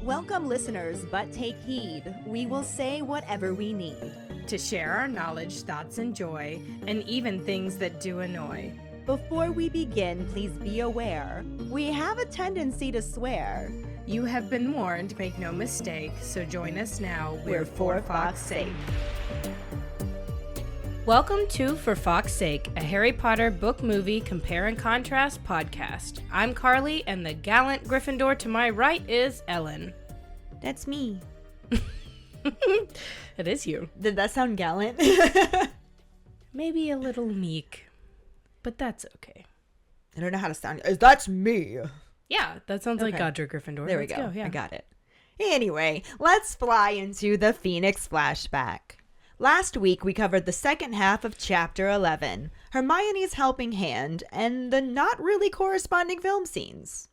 Welcome, listeners, but take heed. We will say whatever we need to share our knowledge, thoughts, and joy, and even things that do annoy. Before we begin, please be aware, we have a tendency to swear. You have been warned, make no mistake, so join us now. We're for Fawkes' sake. Welcome to For Fawkes' Sake, a Harry Potter book movie compare and contrast podcast. I'm Karlee, and the gallant Gryffindor to my right is Ellen. That's me. It is you. Did that sound gallant? Maybe a little meek, but that's okay. I don't know how to sound. That's me. Yeah, that sounds like Godric Gryffindor. There we go. Yeah. I got it. Anyway, let's fly into the Phoenix flashback. Last week, we covered the second half of Chapter 11, Hermione's helping hand, and the not really corresponding film scenes.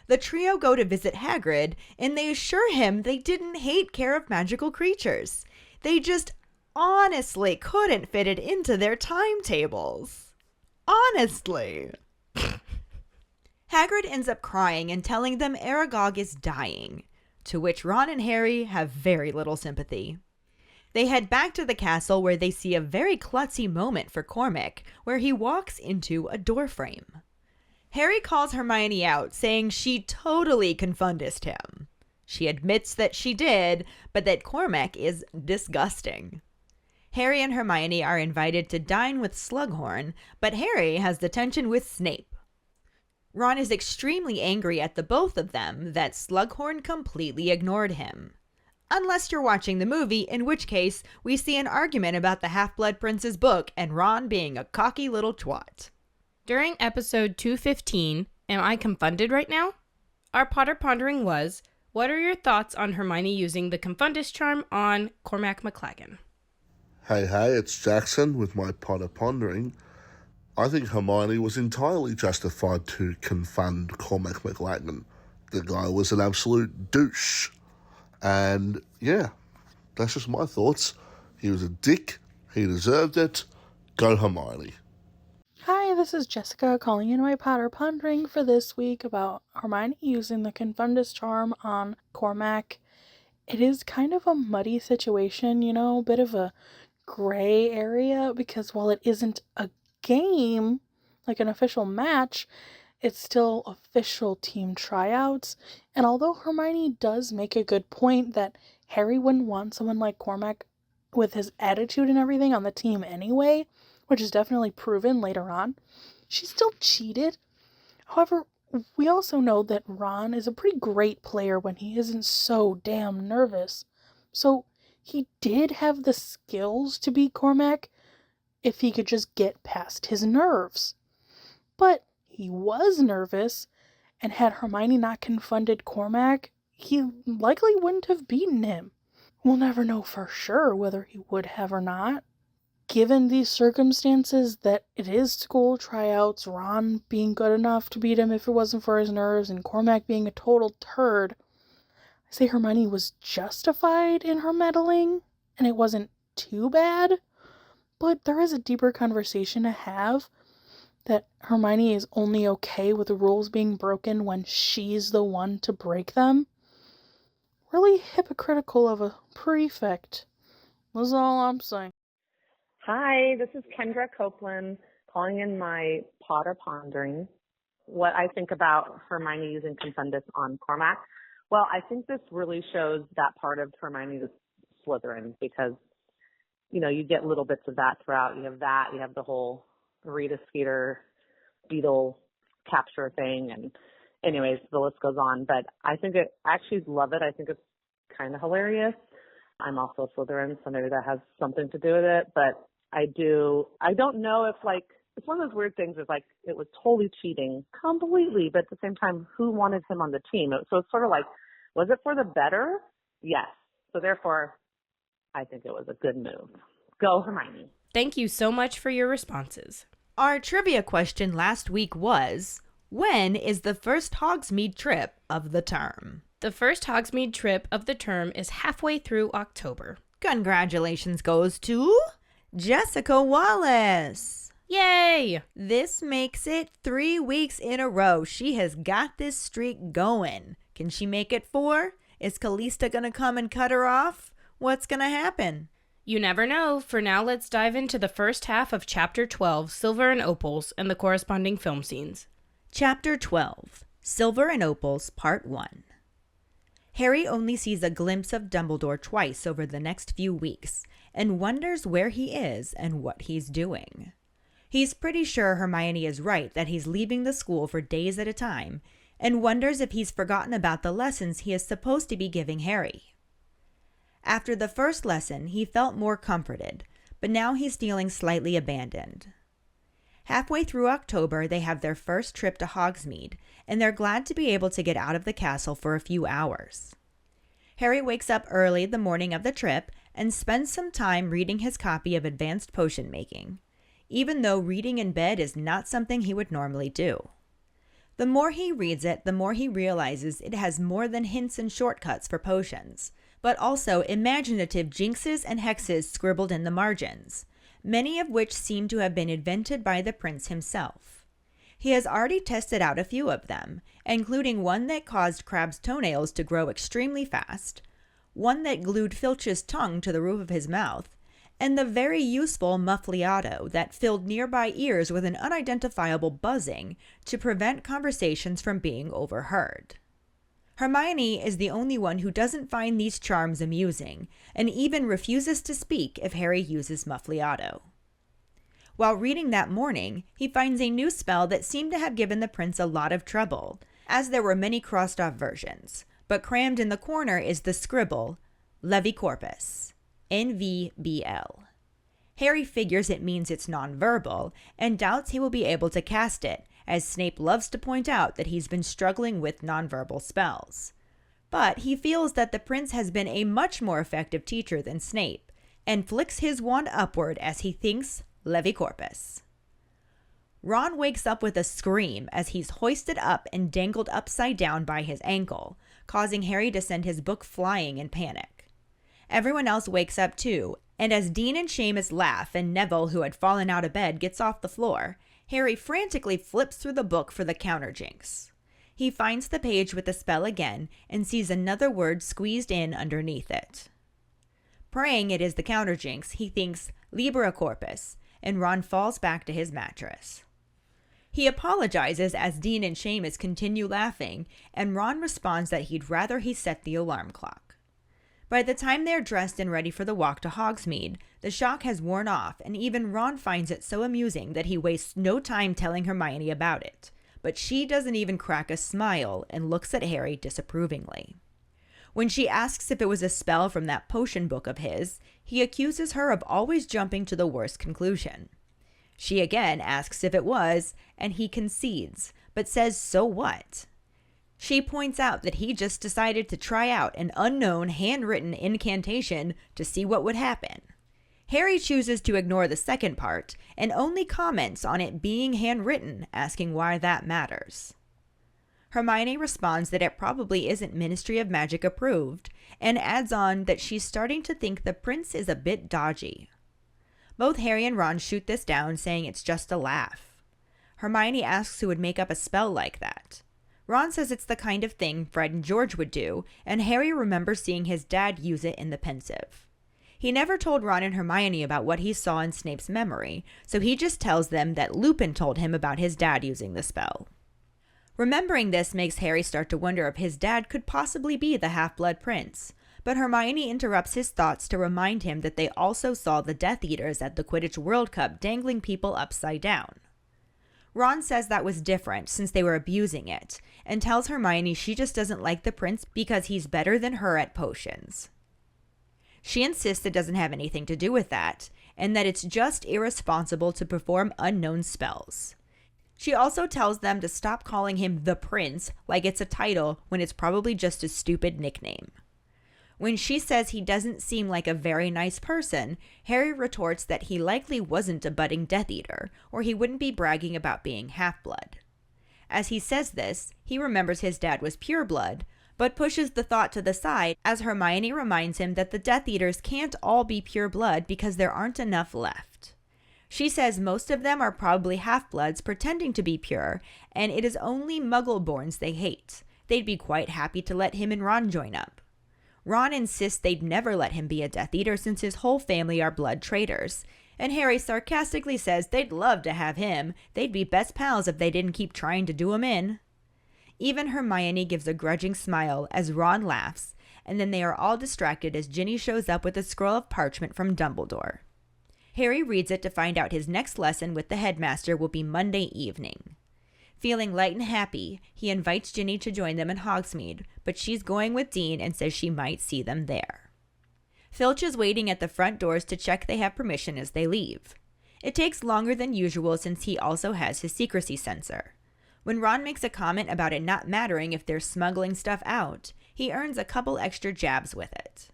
The trio go to visit Hagrid, and they assure him they didn't hate Care of Magical Creatures. They just honestly couldn't fit it into their timetables. Honestly. Hagrid ends up crying and telling them Aragog is dying, to which Ron and Harry have very little sympathy. They head back to the castle where they see a very klutzy moment for Cormac, where he walks into a doorframe. Harry calls Hermione out, saying she totally confunded him. She admits that she did, but that Cormac is disgusting. Harry and Hermione are invited to dine with Slughorn, but Harry has detention with Snape. Ron is extremely angry at the both of them that Slughorn completely ignored him. Unless you're watching the movie, in which case we see an argument about the Half-Blood Prince's book and Ron being a cocky little twat. During episode 215, Am I Confunded Right Now? Our Potter Pondering was, what are your thoughts on Hermione using the Confundus charm on Cormac McLaggen? Hey, it's Jackson with my Potter Pondering. I think Hermione was entirely justified to confund Cormac McLaggen. The guy was an absolute douche. And yeah, that's just my thoughts. He was a dick. He deserved it. Go Hermione. Hi, this is Jessica calling in my Potter Pondering for this week about Hermione using the Confundus charm on Cormac. It is kind of a muddy situation, a bit of a gray area, because while it isn't a game, like an official match, it's still official team tryouts, and although Hermione does make a good point that Harry wouldn't want someone like Cormac with his attitude and everything on the team anyway, which is definitely proven later on, she still cheated. However, we also know that Ron is a pretty great player when he isn't so damn nervous, so he did have the skills to beat Cormac if he could just get past his nerves. But he was nervous, and had Hermione not confunded Cormac, he likely wouldn't have beaten him. We'll never know for sure whether he would have or not. Given these circumstances that it is school tryouts, Ron being good enough to beat him if it wasn't for his nerves, and Cormac being a total turd, I say Hermione was justified in her meddling, and it wasn't too bad. But there is a deeper conversation to have, that Hermione is only okay with the rules being broken when she's the one to break them. Really hypocritical of a prefect. That's all I'm saying. Hi, this is Kendra Copeland calling in my Potter Pondering. What I think about Hermione using Confundus on Cormac. Well, I think this really shows that part of Hermione's Slytherin, because, you get little bits of that throughout. You have the whole Rita Skeeter beetle capture thing, and anyways, the list goes on. But I actually love it. I think it's kind of hilarious. I'm also a Slytherin, so maybe that has something to do with it. But I don't know if, it's one of those weird things. It's it was totally cheating completely, but at the same time, who wanted him on the team? So it's sort of was it for the better? Yes. So therefore, I think it was a good move. Go Hermione. Thank you so much for your responses. Our trivia question last week was, when is the first Hogsmeade trip of the term? The first Hogsmeade trip of the term is halfway through October. Congratulations goes to Jessica Wallace. Yay! This makes it 3 weeks in a row. She has got this streak going. Can she make it 4? Is Callista gonna come and cut her off? What's gonna happen? You never know. For now, let's dive into the first half of Chapter 12, Silver and Opals, and the corresponding film scenes. Chapter 12, Silver and Opals, Part 1. Harry only sees a glimpse of Dumbledore twice over the next few weeks, and wonders where he is and what he's doing. He's pretty sure Hermione is right that he's leaving the school for days at a time, and wonders if he's forgotten about the lessons he is supposed to be giving Harry. After the first lesson, he felt more comforted, but now he's feeling slightly abandoned. Halfway through October, they have their first trip to Hogsmeade, and they're glad to be able to get out of the castle for a few hours. Harry wakes up early the morning of the trip and spends some time reading his copy of Advanced Potion Making, even though reading in bed is not something he would normally do. The more he reads it, the more he realizes it has more than hints and shortcuts for potions, but also imaginative jinxes and hexes scribbled in the margins, many of which seem to have been invented by the prince himself. He has already tested out a few of them, including one that caused Crabbe's toenails to grow extremely fast, one that glued Filch's tongue to the roof of his mouth, and the very useful muffliato that filled nearby ears with an unidentifiable buzzing to prevent conversations from being overheard. Hermione is the only one who doesn't find these charms amusing, and even refuses to speak if Harry uses muffliato. While reading that morning, he finds a new spell that seemed to have given the prince a lot of trouble, as there were many crossed-off versions, but crammed in the corner is the scribble, Levicorpus, NVBL. Harry figures it means it's nonverbal, and doubts he will be able to cast it, as Snape loves to point out that he's been struggling with nonverbal spells. But he feels that the prince has been a much more effective teacher than Snape, and flicks his wand upward as he thinks Levicorpus. Ron wakes up with a scream as he's hoisted up and dangled upside down by his ankle, causing Harry to send his book flying in panic. Everyone else wakes up too, and as Dean and Seamus laugh and Neville, who had fallen out of bed, gets off the floor, Harry frantically flips through the book for the counterjinx. He finds the page with the spell again and sees another word squeezed in underneath it. Praying it is the counterjinx, he thinks Libera Corpus, and Ron falls back to his mattress. He apologizes as Dean and Seamus continue laughing, and Ron responds that he'd rather he set the alarm clock. By the time they're dressed and ready for the walk to Hogsmeade, the shock has worn off, and even Ron finds it so amusing that he wastes no time telling Hermione about it. But she doesn't even crack a smile and looks at Harry disapprovingly. When she asks if it was a spell from that potion book of his, he accuses her of always jumping to the worst conclusion. She again asks if it was, and he concedes, but says so what? She points out that he just decided to try out an unknown handwritten incantation to see what would happen. Harry chooses to ignore the second part and only comments on it being handwritten, asking why that matters. Hermione responds that it probably isn't Ministry of Magic approved, and adds on that she's starting to think the prince is a bit dodgy. Both Harry and Ron shoot this down, saying it's just a laugh. Hermione asks who would make up a spell like that. Ron says it's the kind of thing Fred and George would do, and Harry remembers seeing his dad use it in the Pensive. He never told Ron and Hermione about what he saw in Snape's memory, so he just tells them that Lupin told him about his dad using the spell. Remembering this makes Harry start to wonder if his dad could possibly be the Half-Blood Prince, but Hermione interrupts his thoughts to remind him that they also saw the Death Eaters at the Quidditch World Cup dangling people upside down. Ron says that was different since they were abusing it, and tells Hermione she just doesn't like the prince because he's better than her at potions. She insists it doesn't have anything to do with that, and that it's just irresponsible to perform unknown spells. She also tells them to stop calling him the prince like it's a title when it's probably just a stupid nickname. When she says he doesn't seem like a very nice person, Harry retorts that he likely wasn't a budding Death Eater, or he wouldn't be bragging about being half-blood. As he says this, he remembers his dad was pure-blood, but pushes the thought to the side as Hermione reminds him that the Death Eaters can't all be pure blood because there aren't enough left. She says most of them are probably half-bloods pretending to be pure, and it is only Muggle-borns they hate. They'd be quite happy to let him and Ron join up. Ron insists they'd never let him be a Death Eater since his whole family are blood traitors, and Harry sarcastically says they'd love to have him. They'd be best pals if they didn't keep trying to do him in. Even Hermione gives a grudging smile as Ron laughs, and then they are all distracted as Ginny shows up with a scroll of parchment from Dumbledore. Harry reads it to find out his next lesson with the headmaster will be Monday evening. Feeling light and happy, he invites Ginny to join them in Hogsmeade, but she's going with Dean and says she might see them there. Filch is waiting at the front doors to check they have permission as they leave. It takes longer than usual since he also has his secrecy sensor. When Ron makes a comment about it not mattering if they're smuggling stuff out, he earns a couple extra jabs with it.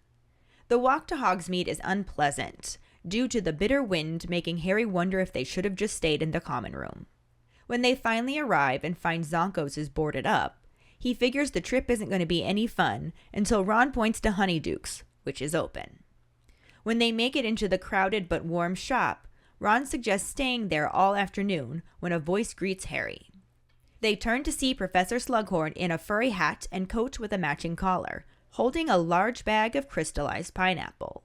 The walk to Hogsmeade is unpleasant, due to the bitter wind making Harry wonder if they should have just stayed in the common room. When they finally arrive and find Zonkos is boarded up, he figures the trip isn't going to be any fun until Ron points to Honeyduke's, which is open. When they make it into the crowded but warm shop, Ron suggests staying there all afternoon when a voice greets Harry. They turn to see Professor Slughorn in a furry hat and coat with a matching collar, holding a large bag of crystallized pineapple.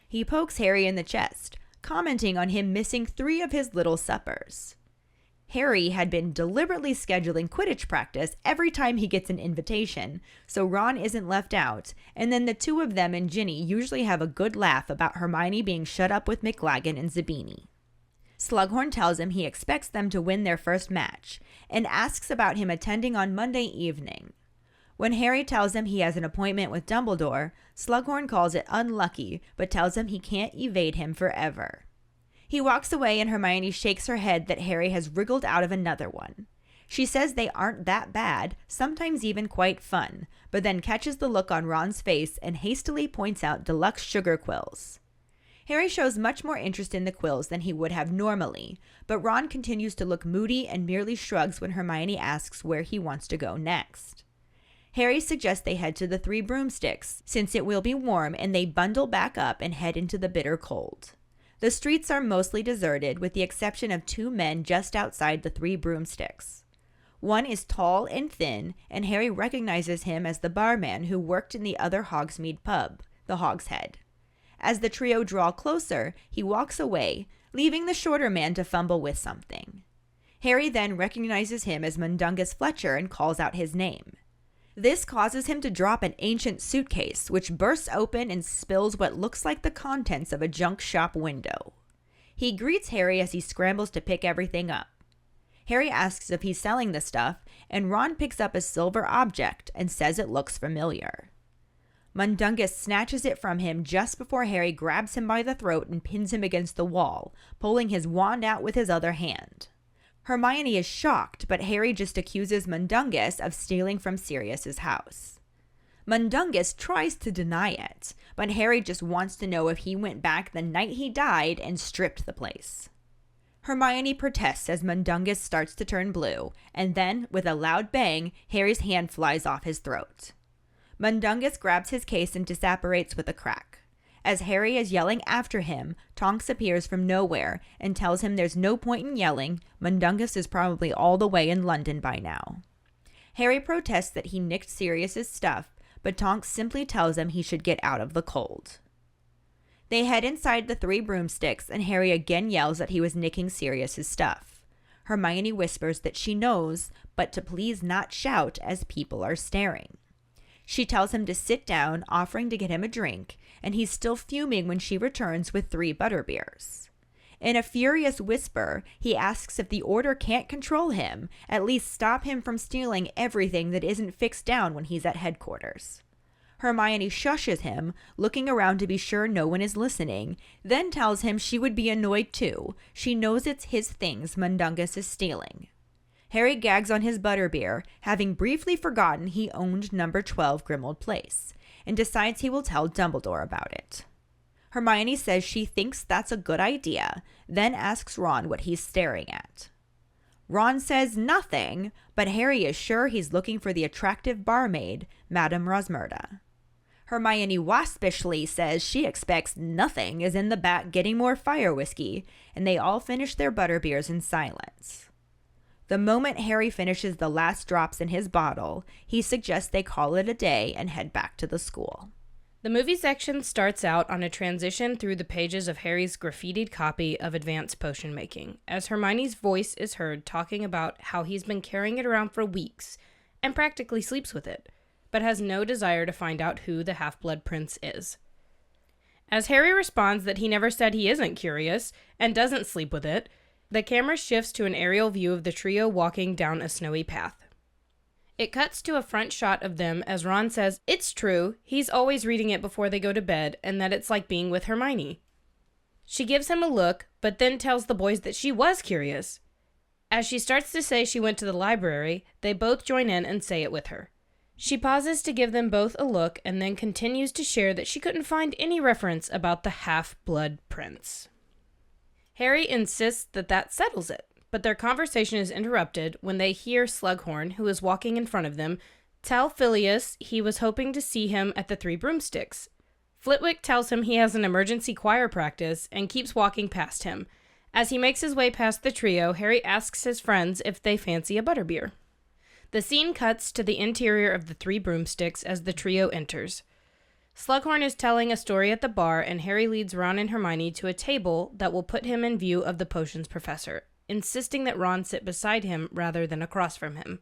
He pokes Harry in the chest, commenting on him missing 3 of his little suppers. Harry had been deliberately scheduling Quidditch practice every time he gets an invitation, so Ron isn't left out, and then the two of them and Ginny usually have a good laugh about Hermione being shut up with McLaggen and Zabini. Slughorn tells him he expects them to win their first match, and asks about him attending on Monday evening. When Harry tells him he has an appointment with Dumbledore, Slughorn calls it unlucky, but tells him he can't evade him forever. He walks away and Hermione shakes her head that Harry has wriggled out of another one. She says they aren't that bad, sometimes even quite fun, but then catches the look on Ron's face and hastily points out deluxe sugar quills. Harry shows much more interest in the quills than he would have normally, but Ron continues to look moody and merely shrugs when Hermione asks where he wants to go next. Harry suggests they head to the 3 Broomsticks, since it will be warm, and they bundle back up and head into the bitter cold. The streets are mostly deserted, with the exception of 2 men just outside the 3 Broomsticks. One is tall and thin, and Harry recognizes him as the barman who worked in the other Hogsmeade pub, the Hogshead. As the trio draw closer, he walks away, leaving the shorter man to fumble with something. Harry then recognizes him as Mundungus Fletcher and calls out his name. This causes him to drop an ancient suitcase, which bursts open and spills what looks like the contents of a junk shop window. He greets Harry as he scrambles to pick everything up. Harry asks if he's selling the stuff, and Ron picks up a silver object and says it looks familiar. Mundungus snatches it from him just before Harry grabs him by the throat and pins him against the wall, pulling his wand out with his other hand. Hermione is shocked, but Harry just accuses Mundungus of stealing from Sirius's house. Mundungus tries to deny it, but Harry just wants to know if he went back the night he died and stripped the place. Hermione protests as Mundungus starts to turn blue, and then, with a loud bang, Harry's hand flies off his throat. Mundungus grabs his case and disapparates with a crack. As Harry is yelling after him, Tonks appears from nowhere and tells him there's no point in yelling. Mundungus is probably all the way in London by now. Harry protests that he nicked Sirius's stuff, but Tonks simply tells him he should get out of the cold. They head inside the 3 Broomsticks, and Harry again yells that he was nicking Sirius's stuff. Hermione whispers that she knows, but to please not shout as people are staring. She tells him to sit down, offering to get him a drink, and he's still fuming when she returns with 3 butterbeers. In a furious whisper, he asks if the Order can't control him, at least stop him from stealing everything that isn't fixed down when he's at headquarters. Hermione shushes him, looking around to be sure no one is listening, then tells him she would be annoyed too. She knows it's his things Mundungus is stealing. Harry gags on his butterbeer, having briefly forgotten he owned number 12 Grimmauld Place, and decides he will tell Dumbledore about it. Hermione says she thinks that's a good idea, then asks Ron what he's staring at. Ron says nothing, but Harry is sure he's looking for the attractive barmaid, Madame Rosmerta. Hermione waspishly says she expects nothing is in the back getting more fire whiskey, and they all finish their butterbeers in silence. The moment Harry finishes the last drops in his bottle, he suggests they call it a day and head back to the school. The movie section starts out on a transition through the pages of Harry's graffitied copy of Advanced Potion Making, as Hermione's voice is heard talking about how he's been carrying it around for weeks and practically sleeps with it, but has no desire to find out who the Half-Blood Prince is. As Harry responds that he never said he isn't curious and doesn't sleep with it, the camera shifts to an aerial view of the trio walking down a snowy path. It cuts to a front shot of them as Ron says it's true, he's always reading it before they go to bed, and that it's like being with Hermione. She gives him a look, but then tells the boys that she was curious. As she starts to say she went to the library, they both join in and say it with her. She pauses to give them both a look and then continues to share that she couldn't find any reference about the Half-Blood Prince. Harry insists that that settles it, but their conversation is interrupted when they hear Slughorn, who is walking in front of them, tell Phileas he was hoping to see him at the Three Broomsticks. Flitwick tells him he has an emergency choir practice and keeps walking past him. As he makes his way past the trio, Harry asks his friends if they fancy a butterbeer. The scene cuts to the interior of the Three Broomsticks as the trio enters. Slughorn is telling a story at the bar, and Harry leads Ron and Hermione to a table that will put him in view of the potions professor, insisting that Ron sit beside him rather than across from him.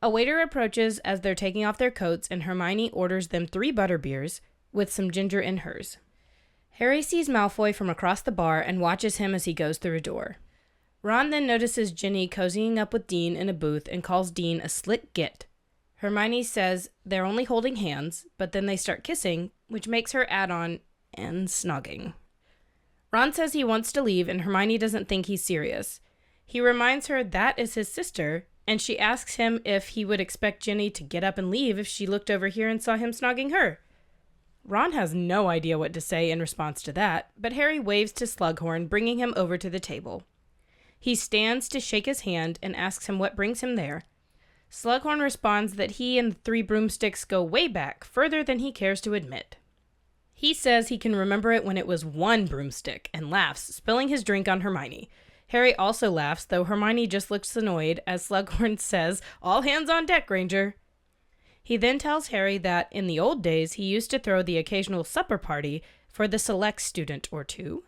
A waiter approaches as they're taking off their coats, and Hermione orders them 3 butterbeers with some ginger in hers. Harry sees Malfoy from across the bar and watches him as he goes through a door. Ron then notices Ginny cozying up with Dean in a booth and calls Dean a slick git. Hermione says they're only holding hands, but then they start kissing, which makes her add on, and snogging. Ron says he wants to leave, and Hermione doesn't think he's serious. He reminds her that is his sister, and she asks him if he would expect Ginny to get up and leave if she looked over here and saw him snogging her. Ron has no idea what to say in response to that, but Harry waves to Slughorn, bringing him over to the table. He stands to shake his hand and asks him what brings him there. Slughorn responds that he and the Three Broomsticks go way back, further than he cares to admit. He says he can remember it when it was 1 broomstick, and laughs, spilling his drink on Hermione. Harry also laughs, though Hermione just looks annoyed, as Slughorn says, "All hands on deck, Granger." He then tells Harry that, in the old days, he used to throw the occasional supper party for the select student or two.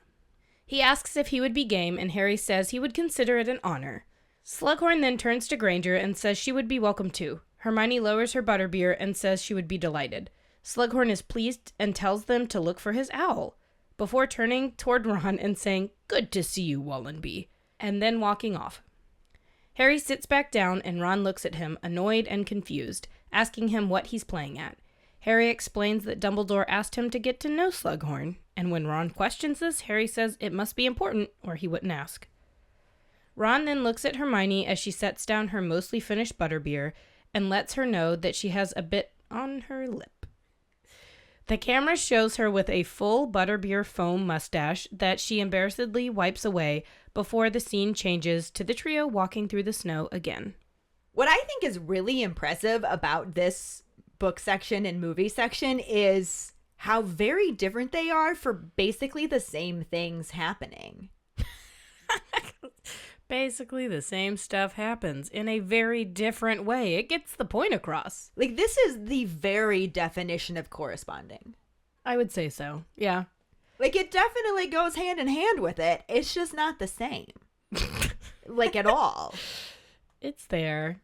He asks if he would be game, and Harry says he would consider it an honor. Slughorn then turns to Granger and says she would be welcome too. Hermione lowers her butterbeer and says she would be delighted. Slughorn is pleased and tells them to look for his owl, before turning toward Ron and saying, "Good to see you, Wallenby," and then walking off. Harry sits back down and Ron looks at him, annoyed and confused, asking him what he's playing at. Harry explains that Dumbledore asked him to get to know Slughorn, and when Ron questions this, Harry says it must be important or he wouldn't ask. Ron then looks at Hermione as she sets down her mostly finished butterbeer and lets her know that she has a bit on her lip. The camera shows her with a full butterbeer foam mustache that she embarrassedly wipes away before the scene changes to the trio walking through the snow again. What I think is really impressive about this book section and movie section is how very different they are for basically the same things happening. Basically, the same stuff happens in a very different way. It gets the point across. Like, this is the very definition of corresponding. I would say so, yeah. Like, it definitely goes hand in hand with it. It's just not the same. Like, at all. It's there.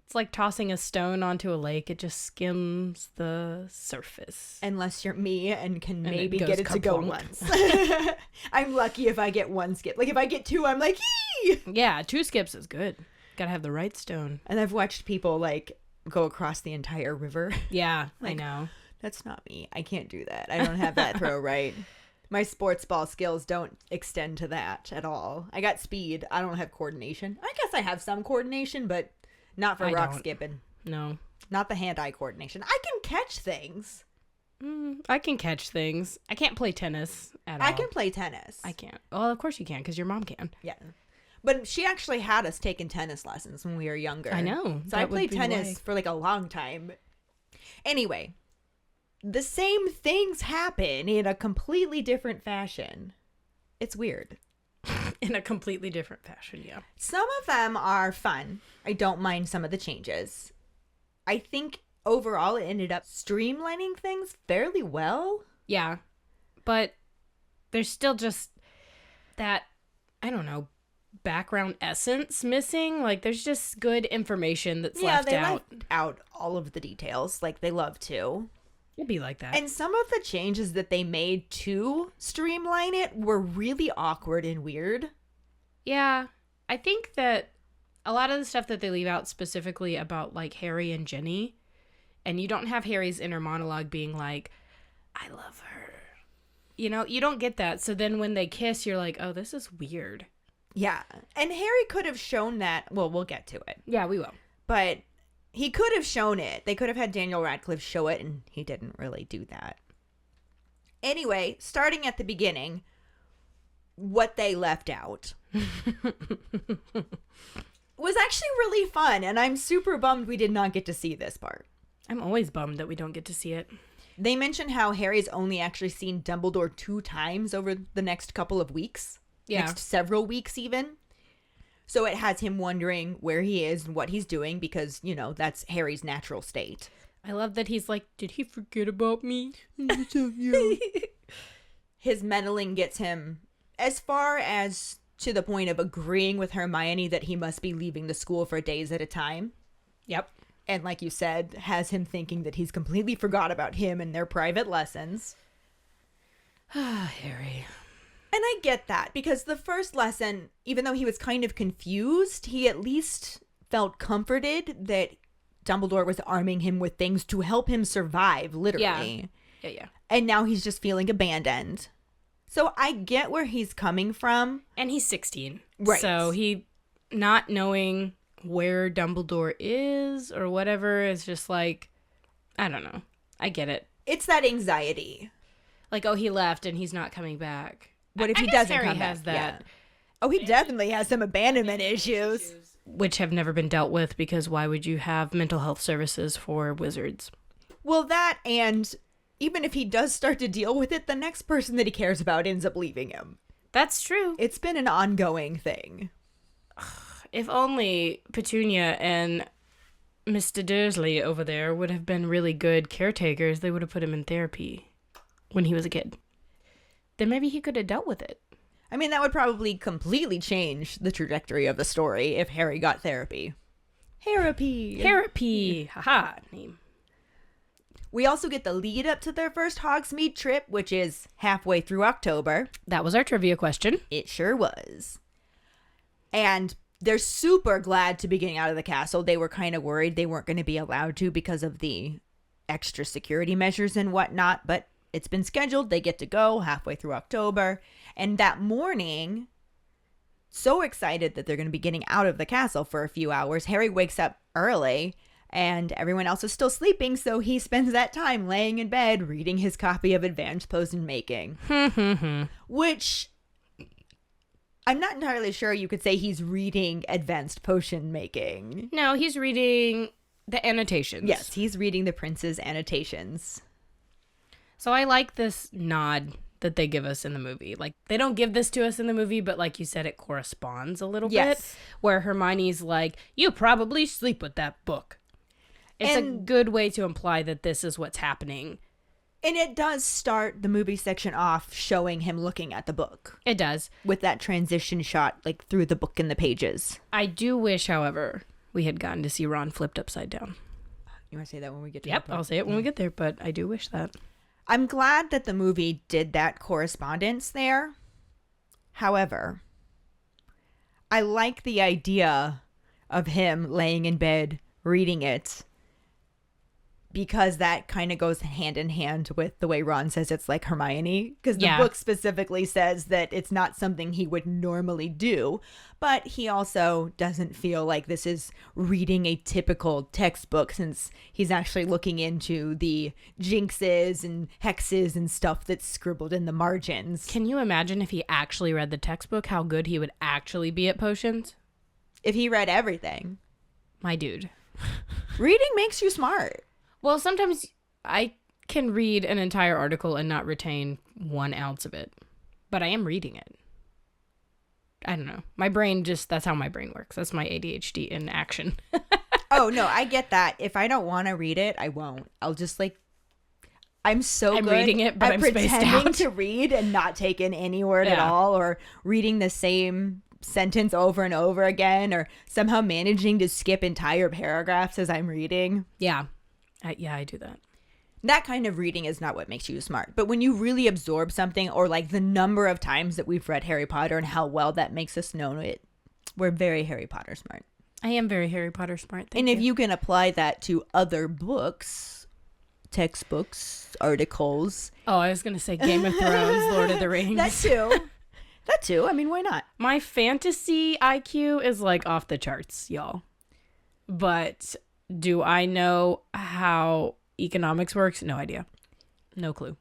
It's like tossing a stone onto a lake. It just skims the surface. Unless you're me and can maybe it get it to go kerplunk. once. I'm lucky if I get 1 skip. Like, if I get 2, I'm like, yee! Yeah, 2 skips is good. Gotta have the right stone. And I've watched people, like, go across the entire river. Yeah, Like, I know. That's not me. I can't do that. I don't have that throw right. My sports ball skills don't extend to that at all. I got speed. I don't have coordination. I guess I have some coordination, but not for I rock don't. skipping. No. Not the hand-eye coordination. I can catch things. I can catch things. I can't play tennis at all. I can play tennis. I can't. Well, of course you can, because your mom can. Yeah. But she actually had us taking tennis lessons when we were younger. I know. So I That would played be tennis why. for like a long time. Anyway, the same things happen in a completely different fashion. It's weird. In a completely different fashion, yeah. Some of them are fun. I don't mind some of the changes. I think overall it ended up streamlining things fairly well. Yeah. But there's still just that, I don't know, background essence missing. Like, there's just good information that's left they out. left out all of the details like they love to. It'd be like that. And some of the changes that they made to streamline it were really awkward and weird. Yeah. I think that a lot of the stuff that they leave out specifically about, like, Harry and Jenny, and you don't have Harry's inner monologue being like, I love her. You know, you don't get that. So then when they kiss, you're like, oh, this is weird. Yeah. And Harry could have shown that. Well, we'll get to it. Yeah, we will. But he could have shown it. They could have had Daniel Radcliffe show it, and he didn't really do that. Anyway, starting at the beginning, what they left out was actually really fun, and I'm super bummed we did not get to see this part. I'm always bummed that we don't get to see it. They mentioned how Harry's only actually seen Dumbledore 2 times over the next couple of weeks. Yeah. Next several weeks even. So it has him wondering where he is and what he's doing because, you know, that's Harry's natural state. I love that he's like, did he forget about me? His meddling gets him as far as to the point of agreeing with Hermione that he must be leaving the school for days at a time. Yep. And like you said, has him thinking that he's completely forgot about him and their private lessons. Harry. And I get that because the first lesson, even though he was kind of confused, he at least felt comforted that Dumbledore was arming him with things to help him survive, literally. Yeah. And now he's just feeling abandoned. So I get where he's coming from. And he's 16. Right. So he not knowing where Dumbledore is or whatever is just like, I don't know. I get it. It's that anxiety. Like, oh, he left and he's not coming back. What if I he guess doesn't Harry come has back? that. Yeah. Oh, he definitely has some abandonment issues. Which have never been dealt with because why would you have mental health services for wizards? Well, that, and even if he does start to deal with it, the next person that he cares about ends up leaving him. That's true. It's been an ongoing thing. If only Petunia and Mr. Dursley over there would have been really good caretakers, they would have put him in therapy when he was a kid. Then maybe he could have dealt with it. I mean, that would probably completely change the trajectory of the story if Harry got therapy. Therapy! Haha. Name. We also get the lead up to their first Hogsmeade trip, which is halfway through October. That was our trivia question. It sure was. And they're super glad to be getting out of the castle. They were kind of worried they weren't going to be allowed to because of the extra security measures and whatnot, but it's been scheduled. They get to go halfway through October. And that morning, so excited that they're going to be getting out of the castle for a few hours, Harry wakes up early and everyone else is still sleeping, so he spends that time laying in bed reading his copy of Advanced Potion Making. Which I'm not entirely sure you could say he's reading Advanced Potion Making. No, he's reading the annotations. Yes, he's reading the prince's annotations. So I like this nod that they give us in the movie. Like, they don't give this to us in the movie, but like you said, it corresponds a little bit. Where Hermione's like, you probably sleep with that book. It's a good way to imply that this is what's happening. And it does start the movie section off showing him looking at the book. It does. With that transition shot, like, through the book and the pages. I do wish, however, we had gotten to see Ron flipped upside down. You want to say that when we get to Yep, that part? I'll say it when we get there, but I do wish that. I'm glad that the movie did that correspondence there. However, I like the idea of him laying in bed reading it because that kind of goes hand in hand with the way Ron says it's like Hermione. Because the book specifically says that it's not something he would normally do. But he also doesn't feel like this is reading a typical textbook since he's actually looking into the jinxes and hexes and stuff that's scribbled in the margins. Can you imagine if he actually read the textbook, how good he would actually be at potions? If he read everything. My dude. Reading makes you smart. Well, sometimes I can read an entire article and not retain 1 ounce of it. But I am reading it. I don't know. My brain just, that's how my brain works. That's my ADHD in action. Oh, no, I get that. If I don't want to read it, I won't. I'll just like, I'm good reading it, but at I'm spaced pretending out. to read and not take in any word at Yeah. all, or reading the same sentence over and over again, or somehow managing to skip entire paragraphs as I'm reading. Yeah. I do that. That kind of reading is not what makes you smart. But when you really absorb something, or like the number of times that we've read Harry Potter and how well that makes us know it, we're very Harry Potter smart. I am very Harry Potter smart. And if you can apply that to other books, textbooks, articles. Oh, I was going to say Game of Thrones, Lord of the Rings. That too. That too. I mean, why not? My fantasy IQ is like off the charts, y'all. But do I know how economics works? No idea. No clue.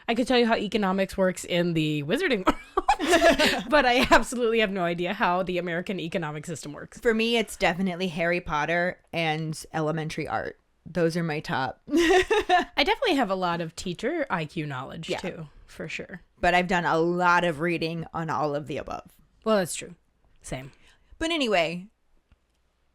I could tell you how economics works in the wizarding world, but I absolutely have no idea how the American economic system works. For me, it's definitely Harry Potter and elementary art. Those are my top. I definitely have a lot of teacher IQ knowledge too, for sure. But I've done a lot of reading on all of the above. Well, that's true. Same. But anyway,